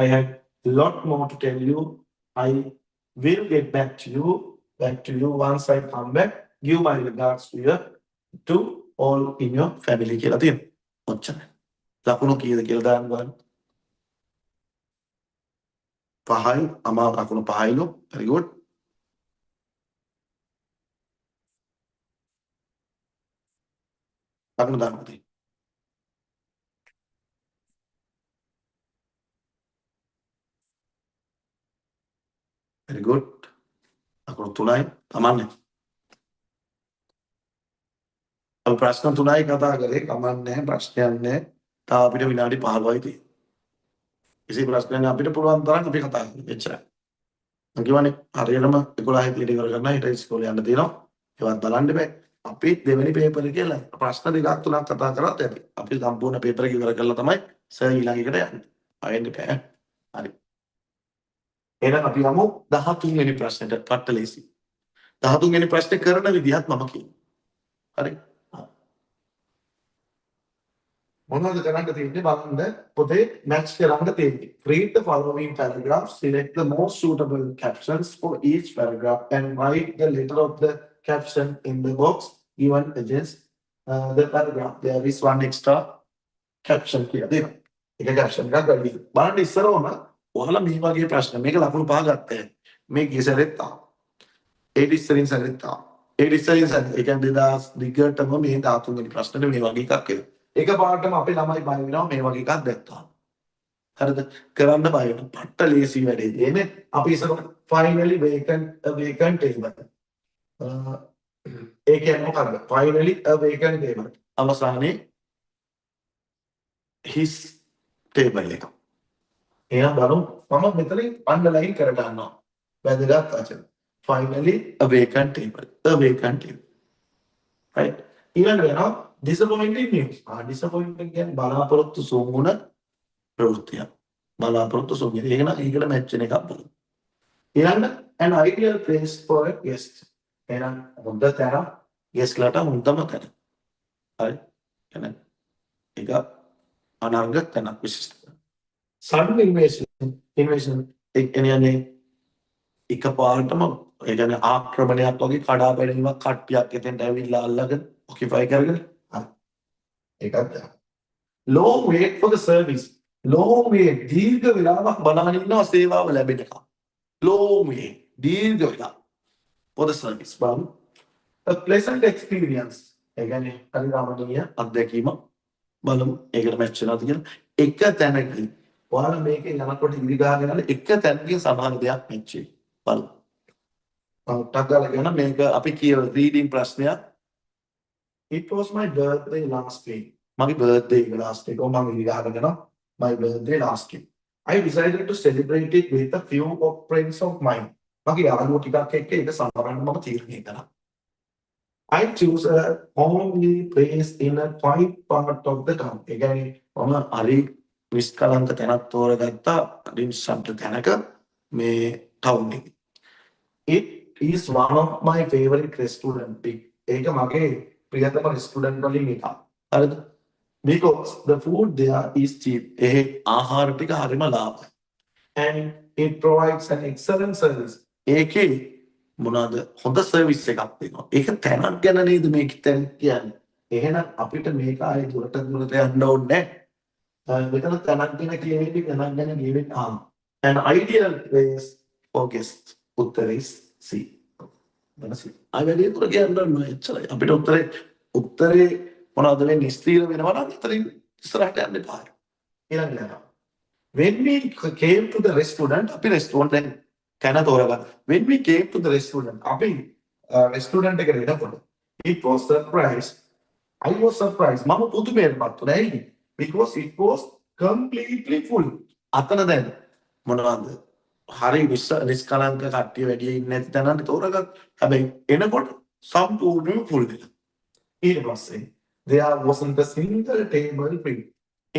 I had a lot more to tell you. I will get back to you once I come back. Give my regards to all in your family කියලා තියෙනවා. ඔච්චර. ලකුණු කීයද කියලා දාන්න බලන්න. 5යි අමා ලකුණු 5යිලු. Very good. ලකුණු දාන්න තියෙනවා. Very good. ලකුණු 3යි තමන්නේ. අපි ප්‍රශ්න 3යි කතා කරේ කමන්නේ ප්‍රශ්නයක් නැහැ. තාම අපිට විනාඩි 15යි තියෙන්නේ. කිසි ප්‍රශ්නයක් අපිට පුළුවන් තරම් අපි කතා කරමු. එච්චරයි. මම කියවනේ හරියටම 11:30 ඉවර කරන්න ඊට ඉස්කෝලේ යන්න තියෙනවා. ඒවත් බලන්න බෑ. අපි දෙවෙනි පේපර් එකේ ප්‍රශ්න දෙකක් තුනක් කතා කරත් ඇති. අපි සම්පූර්ණ පේපර් එක ඉවර කරලා තමයි සර් ඊළඟ එකට යන්නේ. ආයෙත් බෑ. හරි. එහෙනම් අපි යමු 13 වෙනි ප්‍රශ්නෙට. පට්ට ලේසි. 13 වෙනි ප්‍රශ්නේ කරන විදිහත් මම කියනවා. හරි. මොනවද කරන්න තියෙන්නේ බලන්න පොතේ match කරන්න තියෙන්නේ. Read the following paragraphs, select the most suitable captions for each paragraph and write the letter of the caption in the box given against the paragraph. There is one extra caption කියලා දෙනවා. එක caption එකක් වැඩි. බලන්න ඉස්සරවම ඔයාලා මේ වගේ ප්‍රශ්න මේක ලකුණු 5 ගත්තා. මේ ගියසරෙත් ආවා. ඒ ඉස්සරින් සැරෙත් ආවා. ඒ ඉස්සරින් සැරේ ඒ කියන්නේ 2000 දිගටම මේ 13 වෙනි ප්‍රශ්නෙට මේ වගේ එකක් එනවා. එක පාටම අපේ ළමයි බය වෙනවා මේ වගේ එකක් දැක්කා. හරිද? කරන්න බය වෙනවා. පට්ට ලේසි වැඩේ. එන්නේ අපි ඉස්සර finally vacant table. ඒ කියන්නේ මොකක්ද? finally a vacant table. අවසානයේ his table එක. එහෙනම් බලමු මම මෙතනින් underline කර ගන්නවා. වැදගත් වචන. finally a vacant table. A vacant table. right? ඊළඟට යනවා disappointing news. disappointing කියන්නේ බලාපොරොත්තු සුන්ුණ ප්‍රවෘත්තිය. බලාපොරොත්තු සුන්ුණ. ඒක නම් ඒකට මැච් වෙන එකක් බලමු. ඊළඟ an ideal place for a guest. එහෙනම් හොඳ තැන guest ලට හොඳම තැන. හරි. එහෙනම් ඒක අනර්ග තැනක් විශිෂ්ට. sudden invasion කියන්නේ එකපාරටම ඒ කියන්නේ ආක්‍රමණයක් වගේ කඩා බැලීමක් කට්ටියක් එතෙන්ට ඇවිල්ලා අල්ලගෙන ඔකියුපයි කරගෙන ඒකත් long wait for the service. long wait දීර්ඝ වේලාවක් බලන් ඉන්නවා සේවාව ලැබෙනකම්. long wait දීර්ඝ වේලාවක් for the service. බලමු. a pleasant experience. ඒ කියන්නේ පරිගාමනීය අත්දැකීම. බලමු ඒකට මැච් වෙනවද කියලා. එක තැනකින් ඔයාලා මේකේ යනකොට ඉරි ගහගෙන යන එක තැනකින් සමාන දෙයක් මැච් වෙයි. බලමු. මම ටක් ගාලා කියන මේක අපි කියව රීඩින් ප්‍රශ්නයක්. It was my birthday last week. My birthday last week. Oh, my birthday last week. I decided to celebrate it with a few of friends of mine. I choose a homely place in a quiet part of the town. Again, නිෂ්කලංක තැනක් තෝරගත්තා නිශ්ශබ්ද තැනක මේ town එකේ. It is one of my favorite restaurant. ඒක මගේ ප්‍රියතම restaurant වලින් එකක්. හරිද? Because the food there is cheap. ඒ ආහාර ටික හරිම ලාභයි. And it provides an excellent service. ඒකේ මොනවාද හොඳ සර්විස් එකක් දෙනවා. ඒක තැනක් ගැන නේද මේක තැන කියන්නේ. එහෙනම් අපිට මේක ආයේ දුරට යන්න ඕනේ නැහැ. මෙතන තැනක් ගැන කියවෙන්නේ තැනක් ගැන කියවෙන්නේ An ideal place for guests. උත්තරේ C. මනසි. ආයෙ වැඩි දුර කියන්න ඕනේ එච්චරයි. අපිට උත්තරේ මොනවද වෙන්නේ ස්ථීර වෙනවා නම් ඉතින් ඉස්සරහට යන්න එපා. ඊළඟට යනවා. When we came to the restaurant, අපි restaurant දැන් කන තෝරගන්න. When we came to the restaurant, අපි restaurant එකට එනකොට it was surprised. I was surprised. මම පුදුමයටපත් වුණා. ඇයි? Because it was completely full. අතන දැන් මොනවද? හරි නිස්කලංක කට්ටිය වැඩි ඉන්නේ නැති තැනක් තෝරගන්න. හැබැයි එනකොට සම්පූර්ණයෙන්ම full එක. ඊට පස්සේ there wasn't a single table free.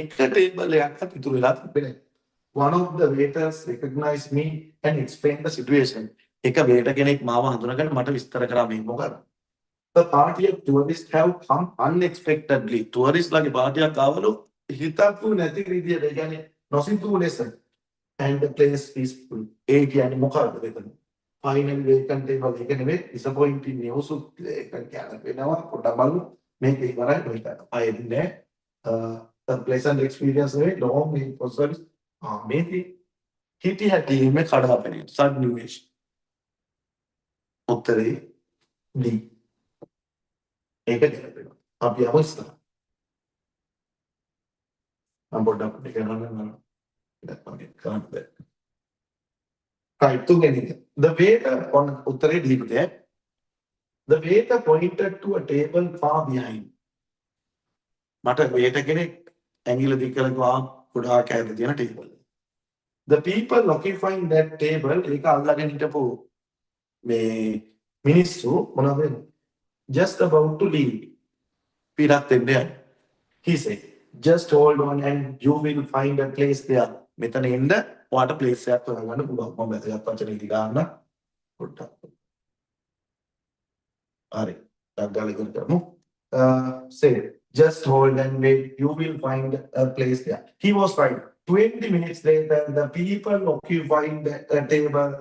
එක table එකක්වත් ඉතුරු වෙලා තිබෙන්නේ නැහැ. One of the waiters recognized me and explained the situation. එක waiter කෙනෙක් මාව හඳුනගෙන මට විස්තර කරා මේ මොකක්ද? The party of tourists have come unexpectedly. Tourists ලගේ පාටියක් ආවලු හිතපු නැති විදියට ඒ කියන්නේ නොසිතූ ලෙස. And the place is full. ඒ කියන්නේ මොකක්ද මෙතන? Final vacant table එක නෙමෙයි disappointing news එක කියන වෙනවා පොඩ්ඩක් බලමු. මේක ඉවරයි නොහිතන. ආයෙන්නේ a pleasant experience නෙවෙයි long wait for service. මේකේ හිටි හැටීමේ කඩාපැනේ සන්නිවේශ. උත්තරේ D. ඒක දෙන්න. අපි යමු ඉස්සරහ. මම පොඩ්ඩක් කරන්න Right, තුන්වෙනි. The waiter on උත්තරේ D පුතේ. The waiter pointed to a table far behind. මට waiter කෙනෙක් ඇඟිල්ල දික් කරලා කිව්වා ගොඩාක් ඈත තියෙන table. The people occupying that table ඒක අල්ලගෙන හිටපු මේ මිනිස්සු මොනවද වෙන්නේ? Just about to leave. පිටත් වෙන්න යන්නේ. He said, just hold on and you will find a place there. මෙතන එන්න ඔයාට place එකක් හොයාගන්න පුළුවන්. මම වැදගත් වචන ඉදි ගන්න පොඩ්ඩක්. හරි. ඩග්ගාල ඉගෙන කරමු. Say, just hold and wait. You will find a place there. He was right. 20 minutes later, the people occupying the table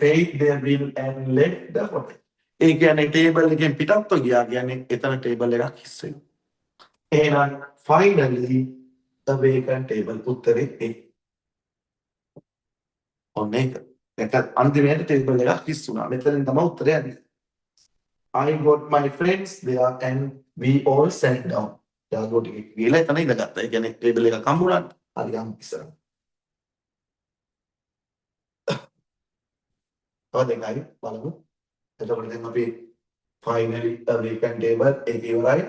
paid their bill and left the hotel. ඒ කියන්නේ table එකෙන් පිටත්ව ගියා කියන්නේ එතන table එකක් හිස් වෙනවා. එහෙනම් finally the vacant table උත්තරේ A. ඔන්න ඒක. ඒක අන්තිමේට table එකක් හිස් වුණා. මෙතනින් තමයි උත්තරේ යන්නේ. I got my friends there and we all sat down. යාළුවෝ ටික ගිහලා එතන ඉඳගත්තා. ඒ කියන්නේ table එකක් හම්බුණා. හරි යමු ඉස්සරහ. දෙකයි බලමු. එතකොට දැන් අපි finally vacant table එක ඉවරයි.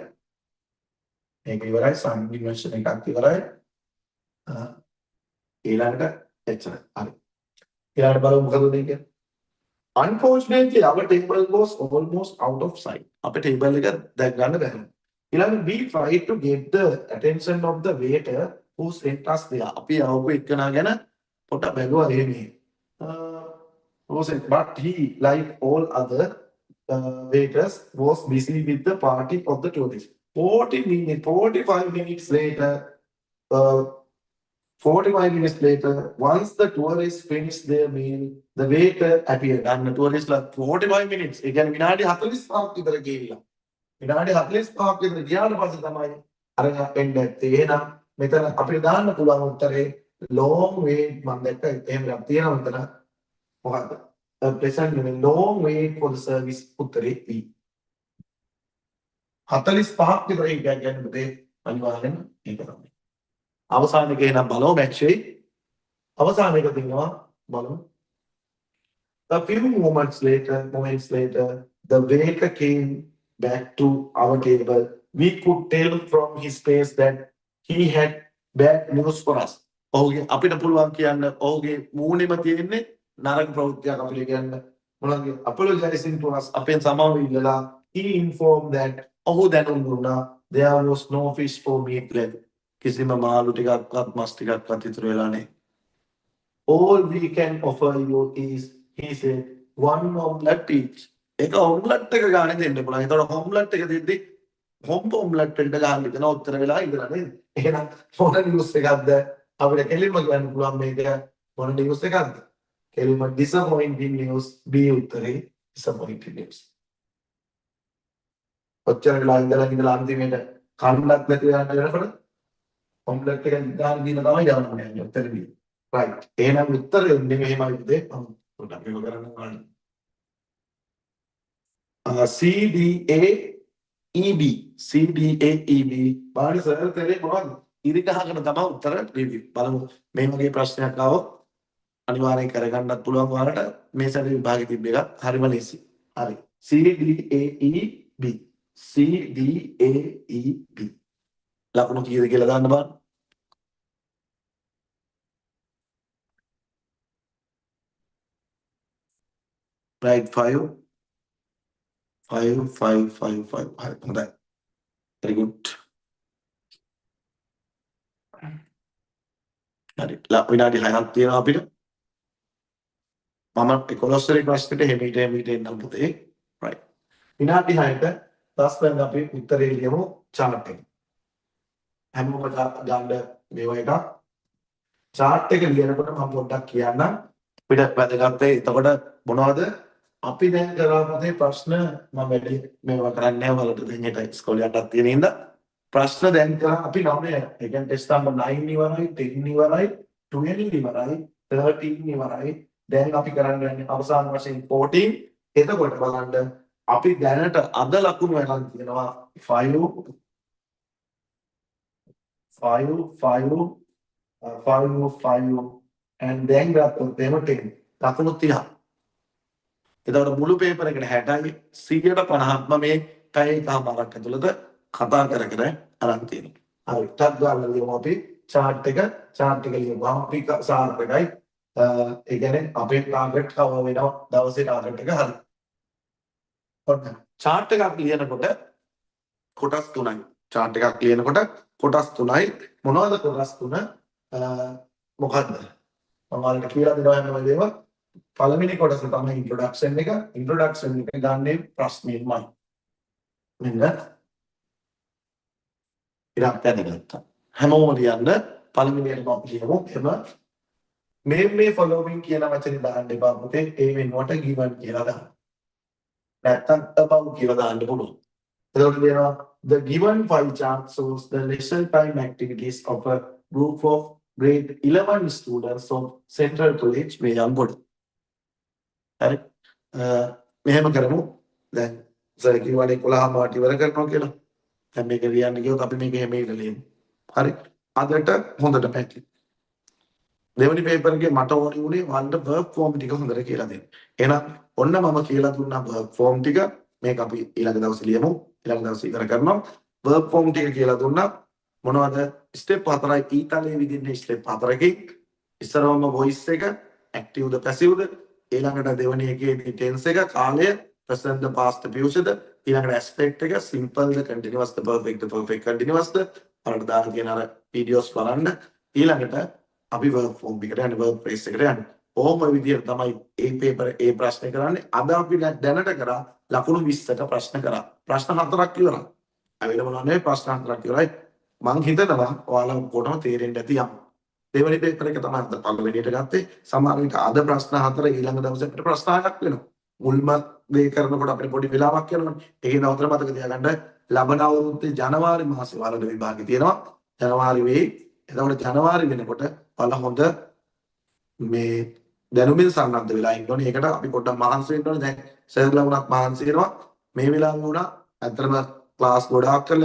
මේක ඉවරයි සම්නිවේෂණ එකක් ඉවරයි. ඊළඟට එච්චරයි. හරි. ඊළඟට බලමු මොකද දෙන්නේ. Unfortunately our table was almost out of sight. අපේ table එක දැන් ගන්න බැහැ. ඊළඟට we tried to get the attention of the waiter who sent us there. අපි ආවෝ එක්කනා ගැන පොඩ්ඩක් බැලුවා එහෙම. But he, like all other waiters, was busy with the party of the tourists. 45 minutes later, 45 minutes later, once the tourists finished their meal, the waiter appeared. And the tourists like 45 minutes. Again, විනාඩි 45ක් විතර ගිහිල්ලා. විනාඩි 45ක් විතර ගියාට පස්සේ තමයි අරගෙන එන්න ඇත්තේ. එහෙනම් මෙතන අපිට දාන්න පුළුවන් උත්තරේ long wait මම දැක්ක එහෙම එකක් තියෙනවා මෙතන. මොකක්ද? A pleasant long wait for the service උත්තරේ B. 45ක් විතර ඉගෙන ගන්න බෑ අනිවාර්යෙන් ඒක තමයි. අවසාන එකේ නම් බලමු මැච් එකේ. අවසාන එක තියෙනවා බලමු. A few moments later, the waiter came back to our table. We could tell from his face that he had bad news for us. ඔහුගේ අපිට පුළුවන් කියන්න ඔහුගේ මූණෙම තියෙන්නේ නරක ප්‍රවෘත්තියක් අපිට කියන්න. මොනවද apologizing to us අපෙන් සමාව ඉල්ලලා he informed that ඔහු දැනුම් දුන්නා there was no fish for meat left. කිසිම මාළු ටිකක්වත් මස් ටිකක්වත් ඉතුරු වෙලා නැහැ. All we can offer you is, he said, one omelette each. ඒක omelette එක ගානේ දෙන්න පුළුවන්. ඒතකොට omelette එක දෙද්දි omelette එකට ගහන්න දෙන උත්තර වෙලා ඉඳලා නේද? එහෙනම් මොන නිවුස් එකක්ද? අපිට කෙලින්ම කියන්න පුළුවන් මේක මොන නිවුස් එකක්ද? කෙලින්ම disappointing news B උත්තරේ disappointing news. ඔච්චර වෙලා ඉඳලා අන්තිමේට කන්නක් නැති වෙනකොට omelette එක ගාන දින තමයි යවන්නේ උත්තරේ. Right. එහෙනම් උත්තරේ එන්නේ මෙහෙමයි විදිහේ මම පොඩ්ඩක් මේක කරන්න ගන්න. CDAEB බාහිර සරල තේරෙන්නේ මොනවද? ඉරි ගහකට තමයි උත්තර දෙන්නේ. බලමු මේ වගේ ප්‍රශ්නයක් ආවොත් අනිවාර්යෙන් කරගන්නත් පුළුවන් ඔයාලට මේ සැරේ විභාගෙ තිබ්බ එක හරිම ලේසි. හරි. CDAEB ලකුණු කීයද කියලා දාන්න බලන්න. Right, 5. හරි හොඳයි. Very good. හරි. විනාඩි 6ක් තියෙනවා අපිට. මම 11 වෙනි ප්‍රශ්නෙට හිමීට එන්නම් පුතේ. Right. විනාඩි 6ට ප්‍රශ්නෙන් අපි උත්තරේ ලියමු chart එක. හැමෝම ගන්න මේවා එක. chart එක ලියනකොට මම පොඩ්ඩක් කියන්නම්. අපිට වැදගත් එතකොට මොනවද? අපි දැන් කරාපතේ ප්‍රශ්න මම වැඩි මේවා කරන්නේ නැහැ වලට දැන් හිට ඉස්කෝලේ යන්නත් තියෙන ඉඳ ප්‍රශ්න දැන් කරා අපි 9 ඒ කියන්නේ ටෙස්ට් නම්බර් 9 ඉවරයි 10 ඉවරයි 12 ඉවරයි 13 ඉවරයි දැන් අපි කරන්න යන්නේ අවසාන වශයෙන් 14 එතකොට බලන්න අපි දැනට අද ලකුණු වෙනන් තියෙනවා 5 and then ගත්තොත් එහෙම 10 ලකුණු 30. එතකොට මුළු පේපර් එකට 60යි 150ක්ම මේ පැය එකමාරක් ඇතුළත කතා කර අරන් තියෙනවා. හරි. ටක් ගාලා ලියමු අපි chart එක ලියමු. අපි සාර්ථකයි. ඒ කියන්නේ අපේ ටාගට් කවර් වෙනවා දවසේ ටාගට් එක හරි. ඔන්න chart එකක් ලියනකොට කොටස් 3යි. chart එකක් ලියනකොට කොටස් 3යි. මොනවද කොටස් 3? මොකද්ද? මම ඔයාලට කියලා දෙනවා හැම වෙලේම පළවෙනි කොටස තමයි ඉන්ට්‍රොඩක්ෂන් එක. ඉන්ට්‍රොඩක්ෂන් එක ගන්නේ ප්‍රශ්නෙමයි. මෙන්න ඉරක් දැනගත්තා. හැමෝම ලියන්න පළවෙනියට අපි කියමු එම මේ following කියන වචනේ දාන්න එපා පුතේ. ඒ වෙනුවට given කියලා දාන්න. නැත්තම් about කියලා දාන්න පුළුවන්. එතකොට කියනවා the given pie chart shows the lesson time activities of a group of grade 11 students of Central College Meyambodi. හරි. මෙහෙම කරමු. දැන් සර් කිව්වනේ 11 මාට ඉවර කරනවා කියලා. දැන් මේක ලියන්න ගියොත් අපි මේක හැම එකම ලියමු. හරි. අදට හොඳට පැහැදිලි. දෙවෙනි පේපර් එකේ මට ඕනි උනේ වන්ඩ verb form ටික හොඳට කියලා දෙන්න. එහෙනම් ඔන්න මම කියලා දුන්නා verb form ටික. මේක අපි ඊළඟ දවසේ ලියමු. ඊළඟ දවසේ ඉවර කරනවා. verb form ටික කියලා දුන්නා. මොනවද? step 4යි ඊතලයේ විදිහේ step 4කින් ඉස්සරවම voice එක active ද passive ද ඊළඟට දෙවෙනි එකේදී tense එක කාලය present the past the future ද ඊළඟට aspect එක simple ද continuous ද perfect continuous ද අරට දාලා තියෙන අර videos බලන්න ඊළඟට අපි verb form එකට යන්නේ verb phrase එකට යන්නේ ඕම විදියට තමයි මේ පේපර් ඒ ප්‍රශ්නේ කරන්නේ අද අපි දැනට කරා ලකුණු 20ට ප්‍රශ්න කරා ප්‍රශ්න 4ක් ඉවරයි අවිල මොනවානේ ප්‍රශ්න 4ක් ඉවරයි මං හිතනවා ඔයාලා කොටම තේරෙන්න ඇති යම් දෙවෙනි පේපර් එක තමයි අද පළවෙනියට ගත්තේ. සමහර විට අද ප්‍රශ්න 4 ඊළඟ දවසේ අපිට ප්‍රශ්න 6ක් වෙනවා. මුල්ම දේ කරනකොට අපිට පොඩි වෙලාවක් යනවනේ. ඒකේ නවතර මතක තියාගන්න ලබන අවුරුද්දේ ජනවාරි මාසේ වලට විභාගෙ තියෙනවා. ජනවාරි වෙයි. එතකොට ජනවාරි වෙනකොට බල හොඳ මේ දැනුමින් සන්නද්ධ වෙලා ඉන්න ඕනේ. ඒකට අපි පොඩ්ඩක් මහන්සි වෙන්න ඕනේ. දැන් සර්ලා වුණත් මහන්සි වෙනවා. මේ වෙලාවේ වුණා ඇත්තටම ක්ලාස් ගොඩාක් කරලා